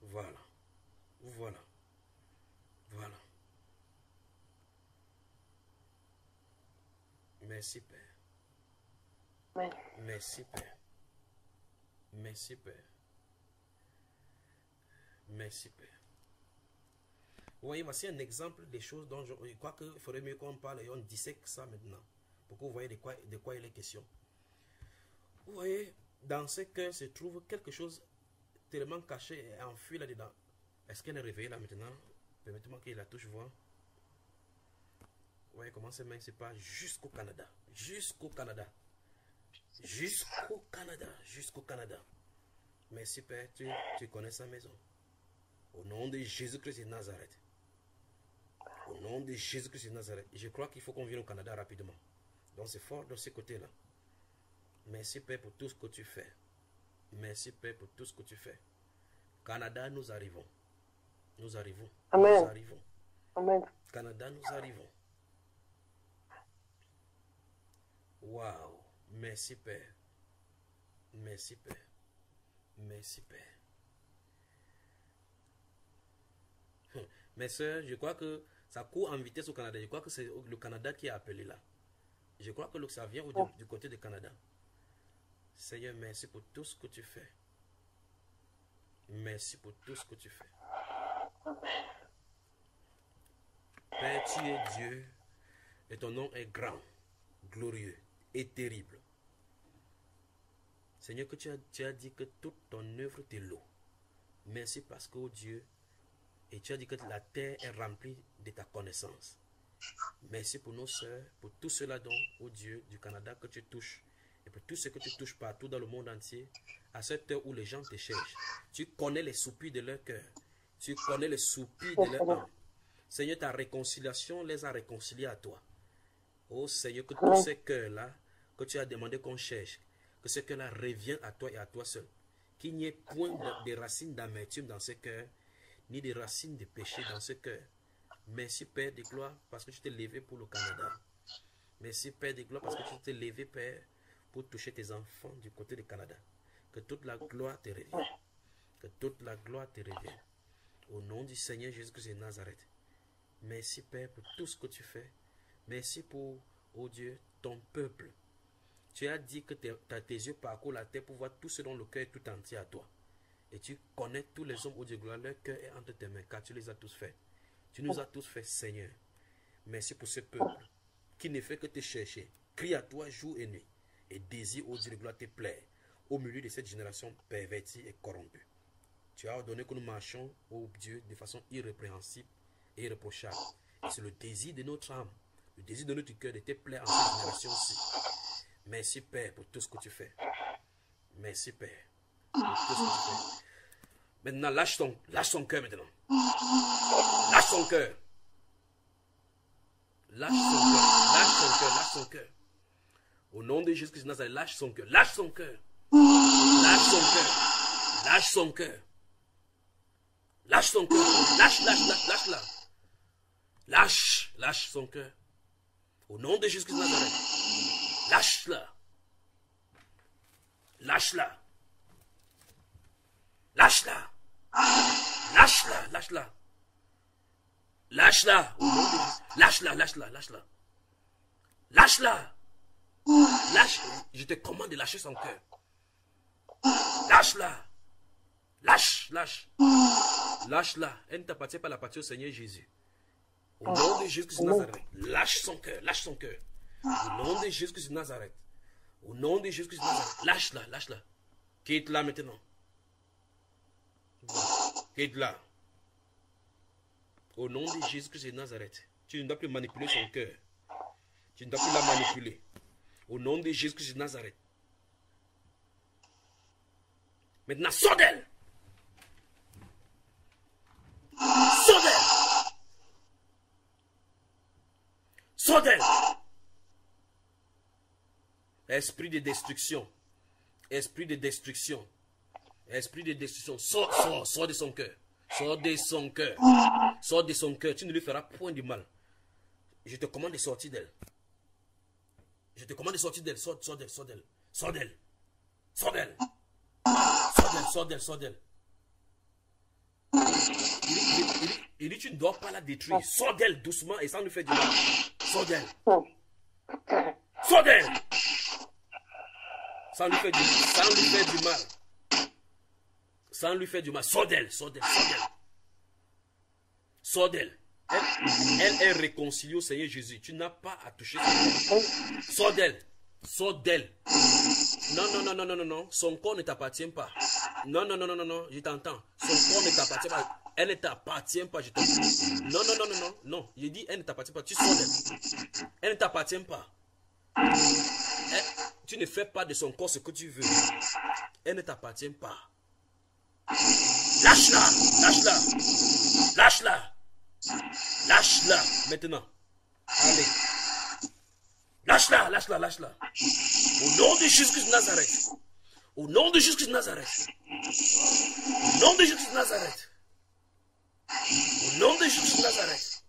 Voilà. Voilà. Voilà. Merci Père. Amen. Merci Père. Merci Père. Merci Père. Vous voyez, voici un exemple des choses dont je crois qu'il faudrait mieux qu'on parle et on dissèque ça maintenant. Pour que vous voyez de quoi il est question. Vous voyez, dans ce cœur se trouve quelque chose tellement caché et enfui là-dedans. Est-ce qu'elle est réveillée là maintenant? Permettez-moi qu'il la touche, voir. Vous voyez comment ses mains se passent jusqu'au Canada. Jusqu'au Canada. Jusqu'au Canada. Jusqu'au Canada. Merci Père, tu connais sa maison. Au nom de Jésus-Christ de Nazareth. Au nom de Jésus-Christ de Nazareth. Je crois qu'il faut qu'on vienne au Canada rapidement. Donc c'est fort de ce côté-là. Merci Père pour tout ce que tu fais. Merci Père pour tout ce que tu fais. Canada, nous arrivons. Nous arrivons. Amen. Nous arrivons. Amen. Canada, nous arrivons. Waouh. Merci Père. Merci Père. Merci Père. Mes soeurs, je crois que ça court en vitesse au Canada. Je crois que c'est le Canada qui est appelé là. Je crois que ça vient du côté du Canada. Seigneur, merci pour tout ce que tu fais. Merci pour tout ce que tu fais. Père, tu es Dieu et ton nom est grand, glorieux et terrible. Seigneur, que tu as dit que toute ton œuvre t'est l'eau. Merci parce que, oh Dieu, et tu as dit que la terre est remplie de ta connaissance. Merci pour nos soeurs, pour tout cela dont, oh Dieu, du Canada que tu touches Et pour tout ce que tu touches partout dans le monde entier, à cette heure où les gens te cherchent, tu connais les soupirs de leur cœur. Tu connais les soupirs de leur âme. Seigneur, ta réconciliation les a réconciliés à toi. Oh Seigneur, que tous ces cœurs-là, que tu as demandé qu'on cherche, que ces cœurs-là reviennent à toi et à toi seul. Qu'il n'y ait point de racines d'amertume dans ce cœur, ni de racines de péché dans ce cœur. Merci Père de gloire parce que tu t'es levé pour le Canada. Merci Père de gloire parce que tu t'es levé Père pour toucher tes enfants du côté du Canada. Que toute la gloire te revienne. Que toute la gloire te revienne. Au nom du Seigneur Jésus-Christ de Nazareth. Merci Père pour tout ce que tu fais. Merci pour, oh Dieu, ton peuple. Tu as dit que tes yeux parcourent la terre pour voir tout ce dont le cœur est tout entier à toi. Et tu connais tous les hommes, oh Dieu, gloire, leur cœur est entre tes mains, car tu les as tous faits. Tu nous as tous fait, Seigneur. Merci pour ce peuple qui ne fait que te chercher. Crie à toi jour et nuit. Et désire, oh Dieu, de gloire, te plaire au milieu de cette génération pervertie et corrompue. Tu as ordonné que nous marchions, oh Dieu, de façon irrépréhensible et irréprochable. Et c'est le désir de notre âme, le désir de notre cœur de te plaire en cette génération-ci. Merci Père pour tout ce que tu fais. Merci Père pour tout ce que tu fais. Maintenant, lâche son cœur maintenant. Lâche son cœur. Lâche son cœur. Lâche son cœur. Lâche son cœur. Au nom de Jésus-Christ de Nazareth, lâche son cœur. Lâche son cœur. Lâche son cœur. Lâche son cœur. Lâche son cœur. Lâche-la. Lâche son cœur. Au nom de Jésus-Christ de Nazareth. Lâche-la. Lâche-la. Lâche-la. Lâche-la. Lâche-la. Lâche-la. Lâche-la. Lâche-la. Lâche-la. Lâche-la. Lâche. Je te commande de lâcher son cœur. Lâche-la. Lâche. Lâche-la. Elle ne t'appartient pas, elle appartient au Seigneur Jésus. Au nom de Jésus-Christ de Nazareth. Lâche son cœur. Lâche son cœur. Au nom de Jésus-Christ de Nazareth. Au nom de Jésus-Christ de Nazareth. Lâche-la. Lâche-la. Quitte-la maintenant. Quitte-la. Au nom de Jésus-Christ de Nazareth. Tu ne dois plus manipuler son cœur. Tu ne dois plus la manipuler. Au nom de Jésus-Christ de Nazareth. Maintenant, sors d'elle. Sors d'elle. Sors d'elle. Esprit de destruction. Esprit de destruction. Esprit de destruction. Sors de son cœur. Sors de son cœur. Sors de son cœur. Tu ne lui feras point de mal. Je te commande de sortir d'elle. Je te commande de sortir d'elle. Sors d'elle. Sors d'elle. Sors d'elle. Sors d'elle. Sors d'elle. Sors d'elle. Il dit tu ne dois pas la détruire. Sors d'elle doucement et sans lui faire du mal. Sors d'elle. Sors d'elle. Sans lui faire du mal. Sans lui faire du mal. Sors d'elle. Sors d'elle. Sors d'elle. Elle est réconciliée au Seigneur Jésus. Tu n'as pas à toucher son corps. Sors d'elle. Sors d'elle. Non. Son corps ne t'appartient pas. Non. Je t'entends. Son corps ne t'appartient pas. Elle ne t'appartient pas. Je t'entends. Non. Je dis, elle ne t'appartient pas. Tu sors d'elle. Elle ne t'appartient pas. Tu ne fais pas de son corps ce que tu veux. Elle ne t'appartient pas. Lâche-la. Maintenant. Allez. Lâche-la. Au nom de Jésus-Christ de Nazareth. Au nom de Jésus-Christ de Nazareth. Au nom de Jésus-Christ de Nazareth. Au nom de Jésus-Christ de Nazareth.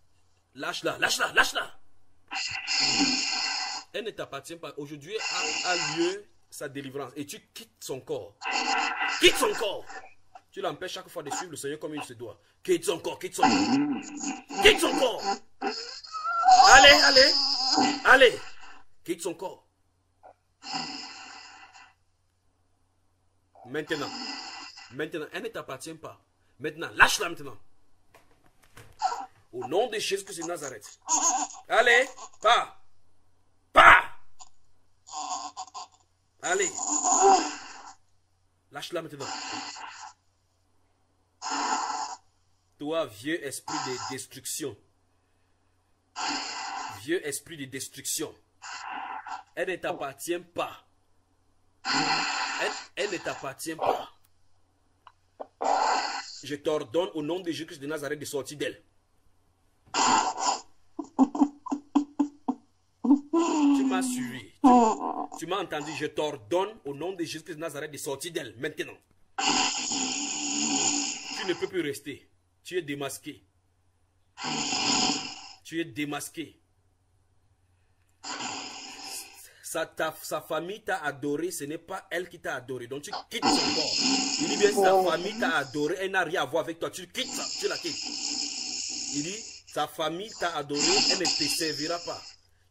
Lâche-la. Elle ne t'appartient pas. Aujourd'hui a lieu sa délivrance. Et tu quittes son corps. Quitte son corps. Tu l'empêches chaque fois de suivre le Seigneur comme il se doit. Quitte son corps. Quitte son corps. Allez. Quitte son corps. Maintenant, elle ne t'appartient pas. Maintenant, lâche-la maintenant. Au nom de Jésus-Christ de Nazareth. Allez, pas. Allez. Lâche-la maintenant. Toi, vieux esprit de destruction. Vieux esprit de destruction. Elle ne t'appartient pas. Elle ne t'appartient pas. Je t'ordonne au nom de Jésus-Christ de Nazareth de sortir d'elle. Tu m'as suivi. Tu m'as entendu. Je t'ordonne au nom de Jésus-Christ de Nazareth de sortir d'elle maintenant. Tu ne peux plus rester. Tu es démasqué. Tu es démasqué. Sa famille t'a adoré, ce n'est pas elle qui t'a adoré. Donc tu quittes son corps. Il dit bien, sa famille t'a adoré, elle n'a rien à voir avec toi. Tu quittes ça, tu la quittes. Il dit, sa famille t'a adoré, elle ne te servira pas.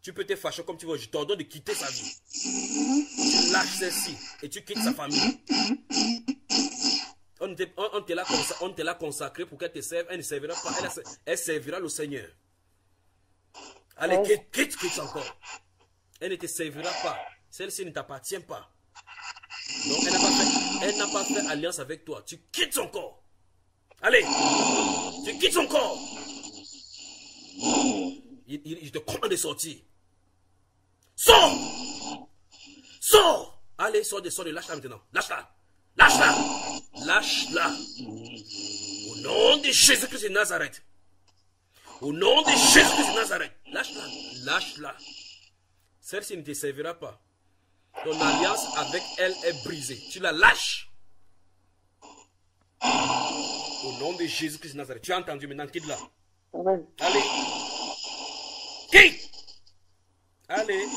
Tu peux te fâcher comme tu veux, je t'ordonne de quitter sa vie. Tu lâches celle-ci et tu quittes sa famille. On te l'a consacré pour qu'elle te serve, elle ne servira pas, elle servira le Seigneur. Allez, quitte encore. Elle ne te servira pas. Celle-ci ne t'appartient pas. Donc, elle n'a pas fait alliance avec toi. Tu quittes son corps. Allez, tu quittes son corps. Je te commande de sortir. Sors! Sors! Allez, sors de lâche-la maintenant. Lâche-la. Lâche-la. Lâche-la. Au nom de Jésus-Christ de Nazareth. Au nom de Jésus-Christ de Nazareth. Lâche-la. Lâche-la. Celle-ci ne te servira pas. Ton alliance avec elle est brisée. Tu la lâches. Au nom de Jésus-Christ de Nazareth. Tu as entendu maintenant, quitte-la. Allez. Quitte. Allez.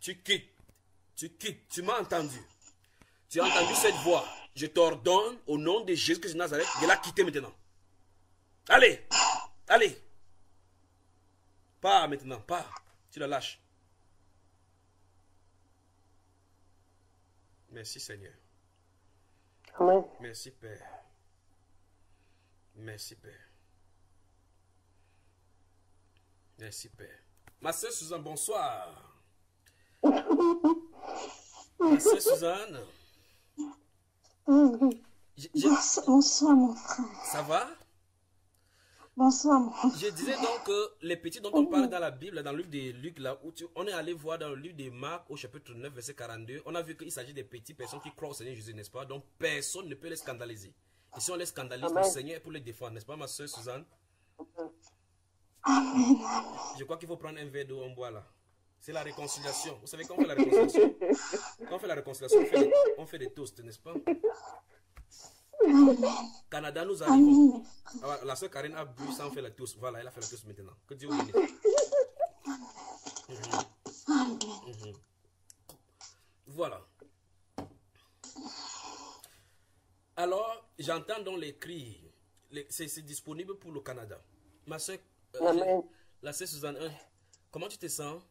Tu quittes. Tu quittes. Tu m'as entendu. Tu as entendu cette voix. Je t'ordonne au nom de Jésus-Christ de Nazareth de la quitter maintenant. Allez. Allez. Pas maintenant, pas. Tu la lâches. Merci Seigneur. Amen. Merci Père. Merci Père. Merci Père. Ma soeur Suzanne, bonsoir. Ma soeur Suzanne. Bonsoir mon frère. Ça va? Bonsoir mon frère. Je disais donc que les petits dont on parle dans la Bible, dans le livre de Luc, là où on est allé voir dans le livre de Marc au chapitre 9, verset 42, on a vu qu'il s'agit des petites personnes qui croient au Seigneur Jésus, n'est-ce pas? Donc personne ne peut les scandaliser. Et si on les scandalise, Amen. le Seigneur est pour les défendre, n'est-ce pas ma soeur Suzanne? Amen. Je crois qu'il faut prendre un verre d'eau, on boit là. C'est la réconciliation. Vous savez quand on fait la réconciliation? Quand on fait la réconciliation, on fait des toasts, n'est-ce pas? Canada, nous arrivons. Alors, la soeur Karine a bu sans faire la toast. Voilà, elle a fait la toast maintenant. Que Dieu vous bénisse. Voilà. Alors, j'entends donc les cris. C'est disponible pour le Canada. Ma soeur, la soeur Suzanne, comment tu te sens?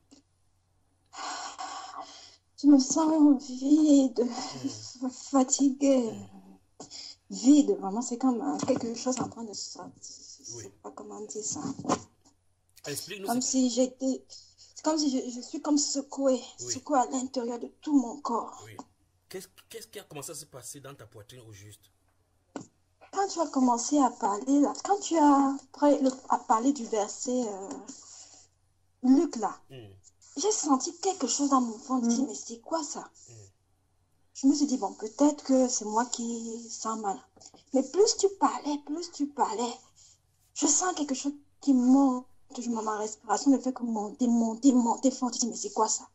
Je me sens vide, fatiguée. Vide, vraiment, c'est comme quelque chose en train de sortir. Je ne sais pas comment dire ça. Explique-nous. Comme si j'étais... C'est comme si je suis comme secouée. Oui. Secouée à l'intérieur de tout mon corps. Oui. Qu'est-ce qui a commencé à se passer dans ta poitrine au juste? Quand tu as commencé à parler, là, quand tu as parlé du verset Luc, là, j'ai senti quelque chose dans mon ventre. Je dis, mais c'est quoi ça? Je me suis dit, bon, peut-être que c'est moi qui sens mal. Mais plus tu parlais, je sens quelque chose qui monte. Ma respiration ne fait que monter fort. Je dis, mais c'est quoi ça?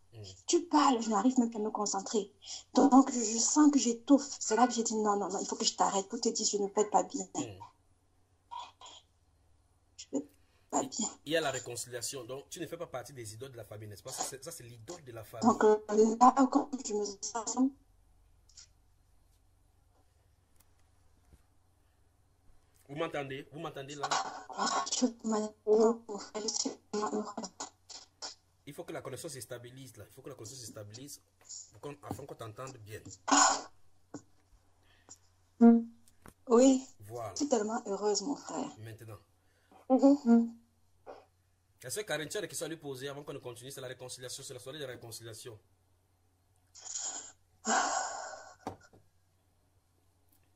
Tu parles, je n'arrive même pas à me concentrer. Donc, je sens que j'étouffe. C'est là que j'ai dit, non, il faut que je t'arrête pour te dire, je ne peux pas bien. Je ne peux pas bien. Il y a la réconciliation. Donc, tu ne fais pas partie des idoles de la famille, n'est-ce pas? Ça, c'est l'idole de la famille. Donc, là, quand je me sens... Vous m'entendez? Vous m'entendez là? Il faut que la connexion se stabilise là. Il faut que la connexion se stabilise afin qu'on t'entende bien. Oui. Voilà. Je suis tellement heureuse, mon frère. Maintenant. Est-ce que Karen, tu as des questions à lui poser avant qu'on ne continue? C'est la réconciliation, c'est la soirée de la réconciliation.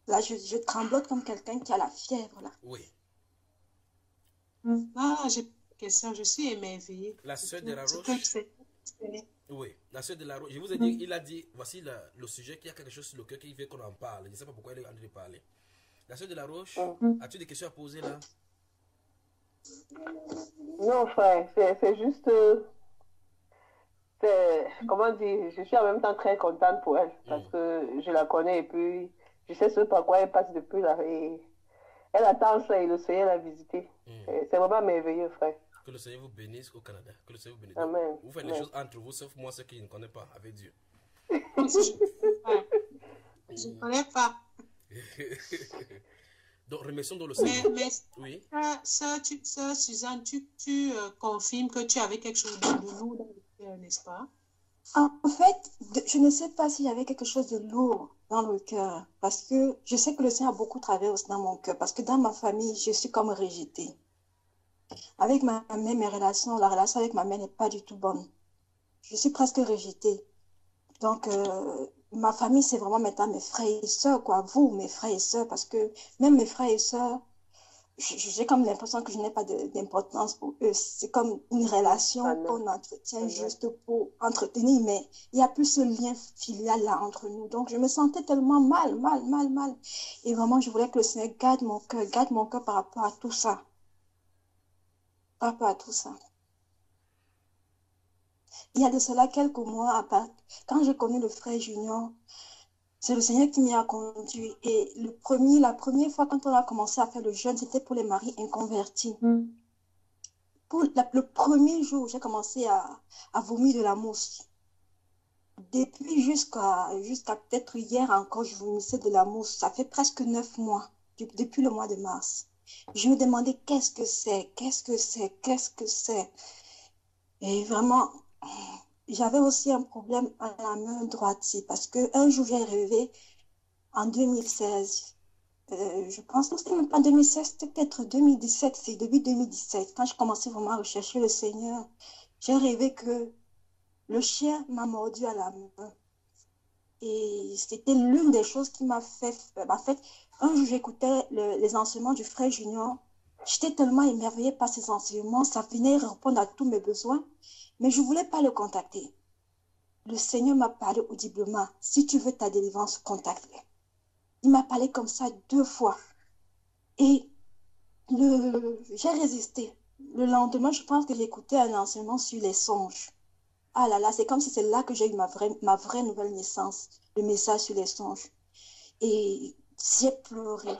Là, je tremblote comme quelqu'un qui a la fièvre, là. Oui. Ah, j'ai une question, je suis émerveillée. La sœur de la Roche. Oui, la sœur de la Roche, je vous ai dit, il a dit, voici le sujet, qu'il y a quelque chose sur le cœur qui veut qu'on en parle. Je ne sais pas pourquoi il est en train de parler. La sœur de la Roche, as-tu des questions à poser là? Non, frère, c'est juste, comment dire, je suis en même temps très contente pour elle parce que je la connais et puis je sais ce par quoi elle passe depuis là et elle attend ça et le Seigneur l'a visité. C'est vraiment merveilleux, frère. Que le Seigneur vous bénisse au Canada. Que le Seigneur vous bénisse. Amen. Vous faites les choses entre vous, sauf moi, ceux qui ne connaissent pas, avec Dieu. Je ne connais pas. Donc, remercions dans le Seigneur. Mais oui. Sœur Suzanne, tu confirmes que tu avais quelque chose de lourd dans le cœur, n'est-ce pas? En fait, je ne sais pas s'il y avait quelque chose de lourd dans le cœur, parce que je sais que le Seigneur a beaucoup travaillé aussi dans mon cœur, parce que dans ma famille, je suis comme rejetée. Avec ma mère, la relation avec ma mère n'est pas du tout bonne. Je suis presque rejetée. Donc, ma famille, c'est vraiment maintenant mes frères et sœurs, quoi. Vous, mes frères et sœurs, parce que même mes frères et sœurs, j'ai comme l'impression que je n'ai pas d'importance pour eux. C'est comme une relation qu'on entretient juste pour entretenir, mais il n'y a plus ce lien filial là entre nous. Donc, je me sentais tellement mal. Et vraiment, je voulais que le Seigneur garde mon cœur par rapport à tout ça. Par rapport à tout ça. Il y a de cela quelques mois, quand j'ai connu le frère Junior, c'est le Seigneur qui m'y a conduit. Et la première fois quand on a commencé à faire le jeûne, c'était pour les maris inconvertis. Pour le premier jour, j'ai commencé à vomir de la mousse. Depuis jusqu'à peut-être hier encore, je vomissais de la mousse. Ça fait presque 9 mois, depuis le mois de mars. Je me demandais qu'est-ce que c'est. Et vraiment, j'avais aussi un problème à la main droite, parce qu'un jour, j'ai rêvé en 2016. Je pense que c'était même pas 2016, c'était peut-être 2017, c'est début 2017. Quand je commençais vraiment à rechercher le Seigneur, j'ai rêvé que le chien m'a mordu à la main. Et c'était l'une des choses qui m'a fait... En fait, un jour, j'écoutais les enseignements du frère Junior. J'étais tellement émerveillée par ces enseignements, ça venait répondre à tous mes besoins. Mais je ne voulais pas le contacter. Le Seigneur m'a parlé audiblement. Si tu veux ta délivrance, contacte-le. Il m'a parlé comme ça 2 fois. Et j'ai résisté. Le lendemain, je pense que j'écoutais un enseignement sur les songes. Ah là là, c'est comme si c'est là que j'ai eu ma vraie nouvelle naissance. Le message sur les songes. Et j'ai pleuré.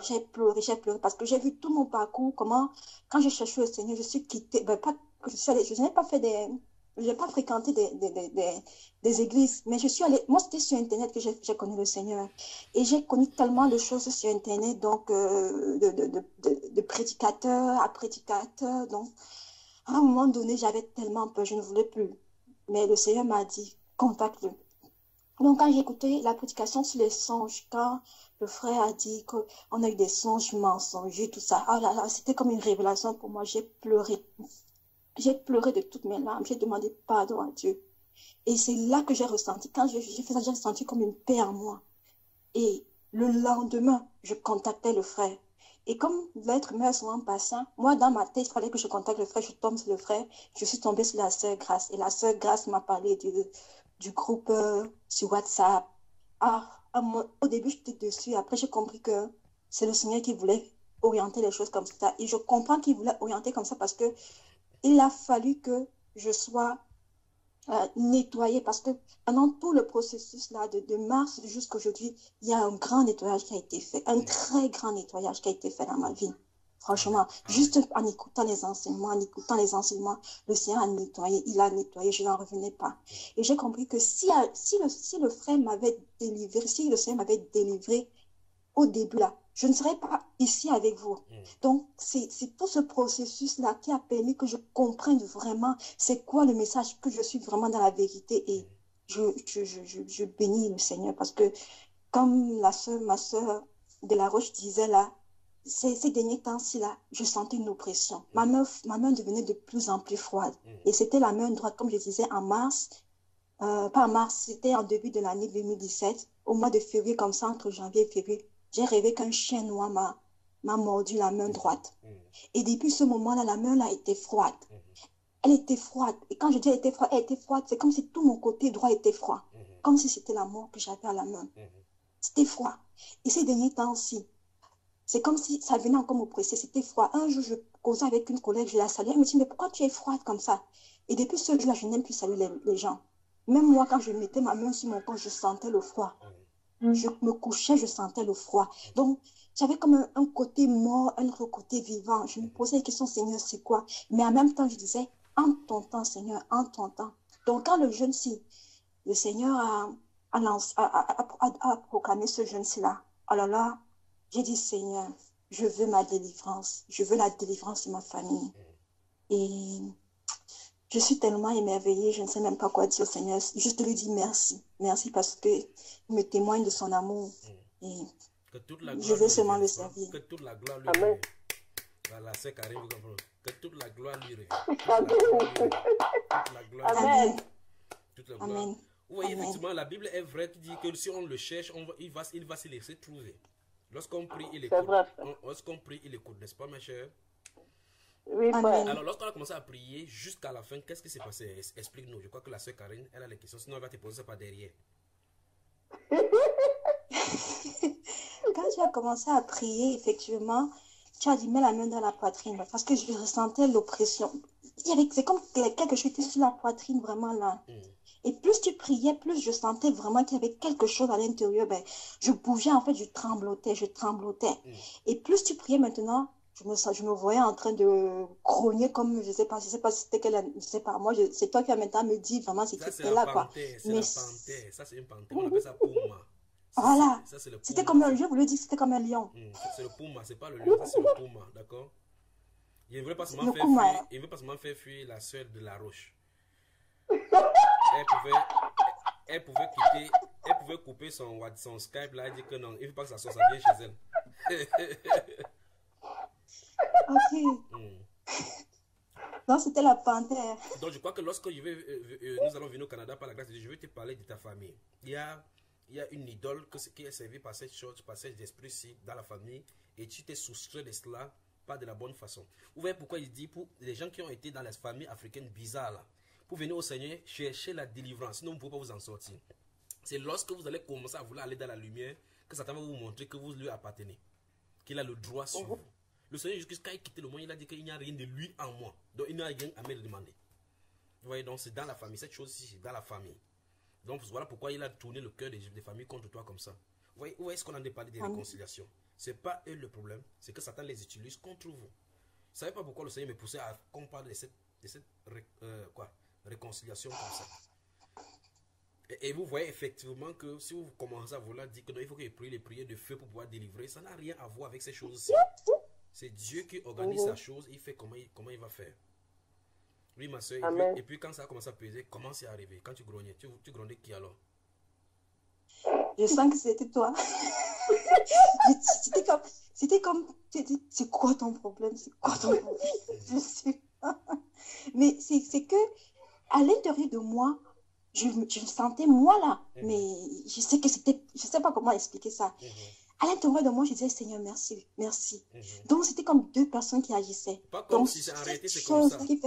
Parce que j'ai vu tout mon parcours, comment, quand j'ai cherché le Seigneur, je suis quittée. Je n'ai pas fait je n'ai pas fréquenté des églises, mais je suis allée, moi c'était sur Internet que j'ai connu le Seigneur. Et j'ai connu tellement de choses sur Internet, donc de prédicateur à prédicateur. Donc, à un moment donné, j'avais tellement peur, je ne voulais plus. Mais le Seigneur m'a dit, contacte-le. Donc, quand j'ai écouté la prédication sur les songes, quand le frère a dit qu'on a eu des songes mensongers, tout ça, ah là là, c'était comme une révélation pour moi, j'ai pleuré. J'ai pleuré de toutes mes larmes, j'ai demandé pardon à Dieu. Et c'est là que j'ai ressenti, quand j'ai fait ça, j'ai ressenti comme une paix en moi. Et le lendemain, je contactais le frère. Et comme l'être humain est souvent passant, moi dans ma tête, il fallait que je contacte le frère, je tombe sur le frère, je suis tombée sur la sœur Grâce. Et la sœur Grâce m'a parlé du groupe sur WhatsApp. Au début, j'étais dessus, après j'ai compris que c'est le Seigneur qui voulait orienter les choses comme ça. Et je comprends qu'il voulait orienter comme ça parce que il a fallu que je sois nettoyée parce que pendant tout le processus là de mars jusqu'à aujourd'hui, il y a un grand nettoyage qui a été fait, un très grand nettoyage qui a été fait dans ma vie. Franchement, juste en écoutant les enseignements, le Seigneur a nettoyé, il a nettoyé, je n'en revenais pas. Et j'ai compris que si le frère m'avait délivré, si le Seigneur m'avait délivré au début là, je ne serais pas ici avec vous. Donc, c'est tout ce processus-là qui a permis que je comprenne vraiment c'est quoi le message, que je suis vraiment dans la vérité. Et je bénis le Seigneur parce que, comme ma soeur de la Roche disait là, ces derniers temps-ci là, je sentais une oppression. Ma main devenait de plus en plus froide. Et c'était la main droite, comme je disais, en mars. Pas en mars, c'était en début de l'année 2017. Au mois de février, comme ça, entre janvier et février, j'ai rêvé qu'un chien noir m'a mordu la main droite. Et depuis ce moment-là, la main là était froide. Elle était froide. Et quand je dis elle était froide, c'est comme si tout mon côté droit était froid. Comme si c'était la mort que j'avais à la main. C'était froid. Et ces derniers temps-ci, c'est comme si ça venait encore m'oppresser. C'était froid. Un jour, je causais avec une collègue, je la saluais. Elle me dit, mais pourquoi tu es froide comme ça? Et depuis ce jour-là, je n'aime plus saluer les gens. Même moi, quand je mettais ma main sur mon corps, je sentais le froid. Je me couchais, je sentais le froid. Donc, j'avais comme un côté mort, un autre côté vivant. Je me posais la question, Seigneur, c'est quoi? Mais en même temps, je disais, en ton temps, Seigneur, en ton temps. Donc, quand le jeune-ci, le Seigneur a proclamé ce jeune-ci-là, alors là, j'ai dit, Seigneur, je veux ma délivrance. Je veux la délivrance de ma famille. Et je suis tellement émerveillée, je ne sais même pas quoi dire au Seigneur. Juste lui dire merci. Merci parce qu'il me témoigne de son amour. Et que toute la je veux seulement le servir. Que toute la gloire lui Amen. revienne. Voilà, c'est Karim, vous comprenez. Que toute la gloire lui revienne. Toute la gloire lui revienne. Toute la gloire. Amen. Toute la gloire. Amen. Vous voyez, Amen. effectivement, la Bible est vraie qui dit que si on le cherche, il va se laisser trouver. Lorsqu'on prie, il C'est écoute. vrai. Lorsqu'on prie, il écoute, n'est-ce pas, ma chère? Oui, Amen. frère. Alors, lorsqu'on a commencé à prier jusqu'à la fin, qu'est-ce qui s'est passé? Explique-nous. Je crois que la sœur Karine, elle a les questions, sinon elle va te poser ça par derrière. Quand tu as commencé à prier, effectivement, tu as dit, mets la main dans la poitrine. Parce que je ressentais l'oppression. C'est comme quelque chose était sur la poitrine, vraiment là. Et plus tu priais, plus je sentais vraiment qu'il y avait quelque chose à l'intérieur. Ben, je bougeais, en fait, je tremblotais. Et plus tu priais maintenant, je me voyais en train de grogner comme, je sais pas si c'était quelle, je sais pas, moi, c'est toi qui as maintenant me dit vraiment si tu Ça, c'est étais la là, quoi. panthère. C'est Mais la panthère. Ça, c'est une panthère. On appelle ça Puma. voilà. Ça, c'est le C'était Puma. comme un, je voulais dire, c'était comme un lion. C'est le Puma, c'est pas le lion, ça c'est le Puma, d'accord? Il ne veut pas seulement Le faire Puma. fuir, il veut pas seulement faire fuir la sœur de la Roche. Elle pouvait couper son Skype là et dire que non, il ne veut pas que ça sorte, ça vient chez elle. Ok. Non, c'était la panthère. Donc je crois que lorsque nous allons venir au Canada par la grâce de Dieu, je vais te parler de ta famille. Il y a une idole qui est servie par cette chose, par cet esprit-ci dans la famille, et tu t'es soustrait de cela pas de la bonne façon. Vous voyez pourquoi il dit pour les gens qui ont été dans les familles africaines bizarres là, pour venir au Seigneur chercher la délivrance, sinon vous ne pouvez pas vous en sortir. C'est lorsque vous allez commencer à vouloir aller dans la lumière que Satan va vous montrer que vous lui appartenez, qu'il a le droit sur vous. Le Seigneur Jésus-Christ, quand il quittait le monde, il a dit qu'il n'y a rien de lui en moi. Donc il n'y a rien à me le demander. Vous voyez, donc c'est dans la famille. Cette chose-ci, c'est dans la famille. Donc voilà pourquoi il a tourné le cœur des familles contre toi comme ça. Vous voyez, où est-ce qu'on en a parlé des réconciliations? Ce n'est pas eux le problème, c'est que Satan les utilise contre vous. Vous ne savez pas pourquoi le Seigneur me poussait à qu'on parle de cette réconciliation comme ça. Et vous voyez effectivement que si vous commencez à vouloir dire que non, il faut qu'il prie les prières de feu pour pouvoir délivrer, ça n'a rien à voir avec ces choses-ci. C'est Dieu qui organise sa chose, il fait comment il va faire. Oui, ma soeur, et puis quand ça a commencé à peser, comment c'est arrivé? Quand tu grognais, tu grondais qui alors? Je sens que c'était toi. C'était comme, c'est quoi ton problème? C'est quoi ton problème? Je sais pas. Mais c'est que, à l'intérieur de moi, je me sentais moi là. Mais je sais que c'était, je sais pas comment expliquer ça. À l'intérieur de moi, je disais, Seigneur, merci, merci. Donc, c'était comme deux personnes qui agissaient. Pas comme donc, si en réalité c'est comme ça. Fait...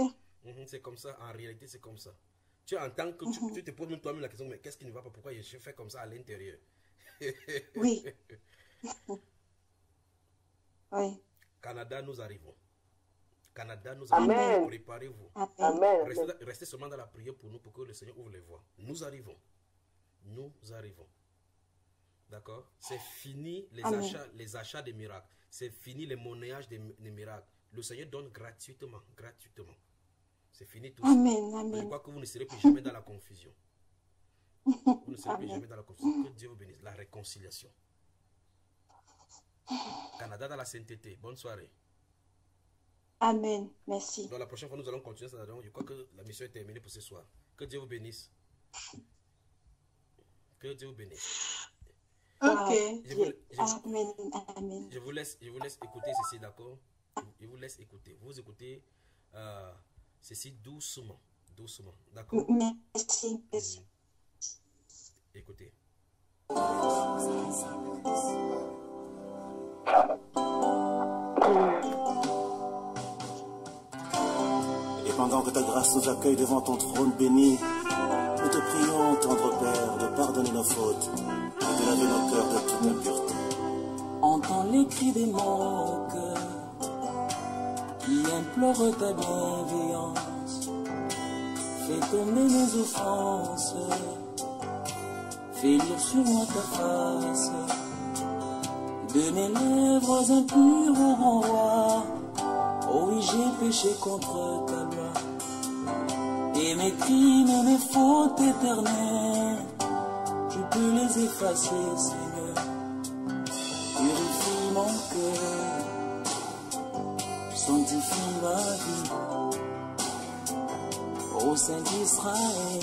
C'est comme ça, en réalité c'est comme ça. Tu entends que tu te poses même toi-même la question, mais qu'est-ce qui ne va pas? Pourquoi je fais comme ça à l'intérieur? Oui. Oui. Canada, nous arrivons. Canada, nous arrivons. Préparez-vous. Amen. Restez seulement dans la prière pour nous, pour que le Seigneur ouvre les voies. Nous arrivons. Nous arrivons. D'accord? C'est fini les achats des miracles. C'est fini les monnayages des miracles. Le Seigneur donne gratuitement. Gratuitement. C'est fini tout ça. Amen. Je crois que vous ne serez plus jamais dans la confusion. Vous ne serez plus jamais dans la confusion. Que Dieu vous bénisse. La réconciliation. Canada dans la sainteté. Bonne soirée. Amen. Merci. Donc la prochaine fois, nous allons continuer ça. Je crois que la mission est terminée pour ce soir. Que Dieu vous bénisse. Que Dieu vous bénisse. Ok. Amen. Je vous laisse écouter ceci, d'accord? Je vous laisse écouter. Vous écoutez ceci doucement. Doucement. D'accord? Merci. Écoutez. pendant que ta grâce nous accueille devant ton trône béni, nous te prions, tendre Père, de pardonner nos fautes et de laver nos cœurs de toute impureté. Entends les cris de mon cœur qui implore ta bienveillance. Fais tomber mes offenses, fais lire sur moi ta face. De mes lèvres impures au grand roi, oh oui, j'ai péché contre ta loi. Et mes crimes et mes fautes éternelles, tu peux les effacer, Seigneur. Purifie mon cœur, sanctifie ma vie. Ô Saint d'Israël,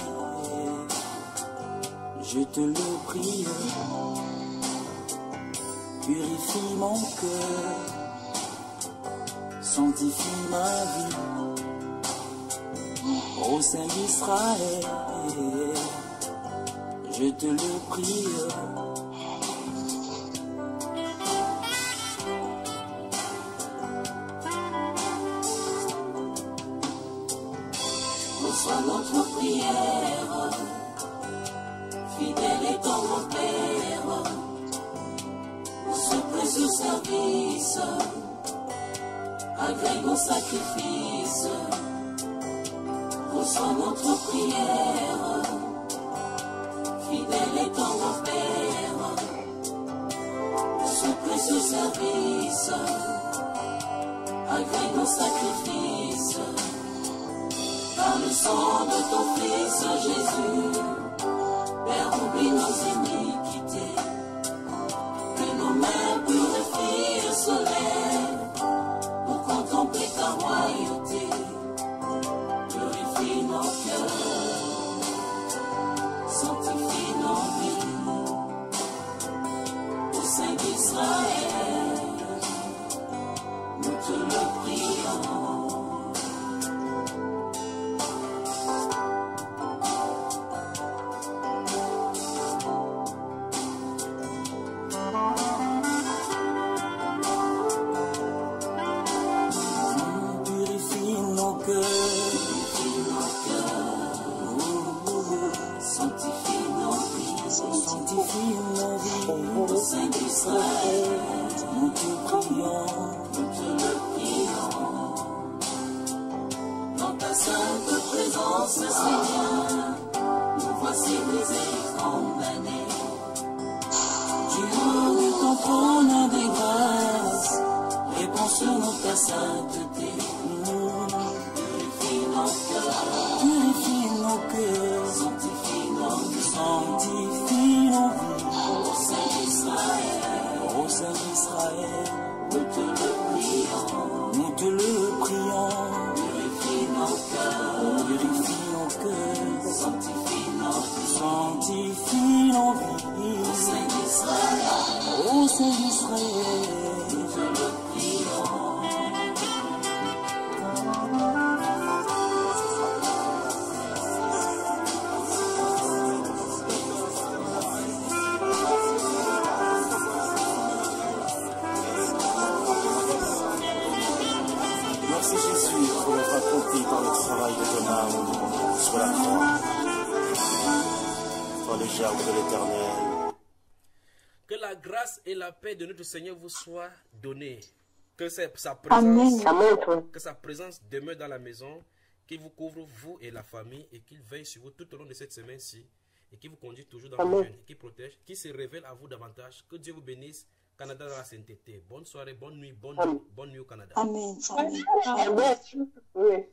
je te le prie. Purifie mon cœur, sanctifie ma vie. Ô Saint d'Israël, je te le prie. Reçois notre prière, fidèle est ton Père, pour ce précieux service, agrée nos sacrifices. Reçois notre prière, fidèle est ton Père, pour ce précieux service, agrée nos sacrifices. Par le sang de ton Fils Jésus, Père, oublie nos iniquités, que nos mains purifient se lèvent pour contempler ta royauté. Purifie nos cœurs, sanctifie nos vies, au Saint d'Israël, nous te le prions. Que la grâce et la paix de notre Seigneur vous soient données. Que sa présence demeure dans la maison, qu'il vous couvre, vous et la famille, et qu'il veille sur vous tout au long de cette semaine-ci, et qu'il vous conduise toujours dans le jeûne, et qu'il protège, qu'il se révèle à vous davantage. Que Dieu vous bénisse. Canada dans la sainteté. Bonne soirée, bonne nuit au Canada. Amen. Oui.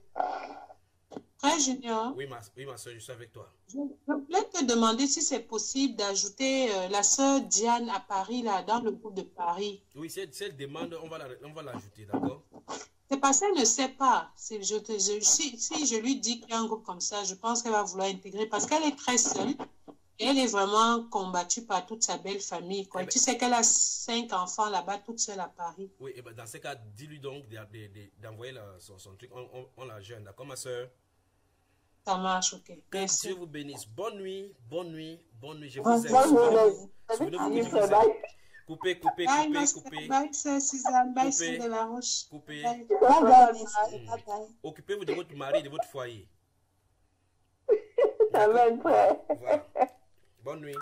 Frère Junior, Oui, ma soeur, je suis avec toi. je voulais te demander si c'est possible d'ajouter la sœur Diane à Paris, là, dans le groupe de Paris. Oui, si elle demande, on va l'ajouter, d'accord? C'est parce qu'elle ne sait pas. Si je lui dis qu'il y a un groupe comme ça, je pense qu'elle va vouloir intégrer parce qu'elle est très seule. Et elle est vraiment combattue par toute sa belle famille, quoi. Tu sais qu'elle a 5 enfants là-bas, toute seule à Paris. Oui, et ben dans ce cas, dis-lui donc d'envoyer son truc. On la jeûne, d'accord, ma soeur? Ça marche, ok. Que Merci. Dieu vous bénisse. Bonne nuit, bonne nuit, bonne nuit. Je vous Bonne aime. nuit. Souvenez-vous que je vous aime. Coupez. Bye, Master. Bye, Sœur Suzanne. Bye, Coupez. Sœur de la Roche. Coupez. Bye. Bye bye, merci. Bye bye. Occupez-vous de votre mari et de votre foyer. Amen, frère. Voilà. Bonne nuit.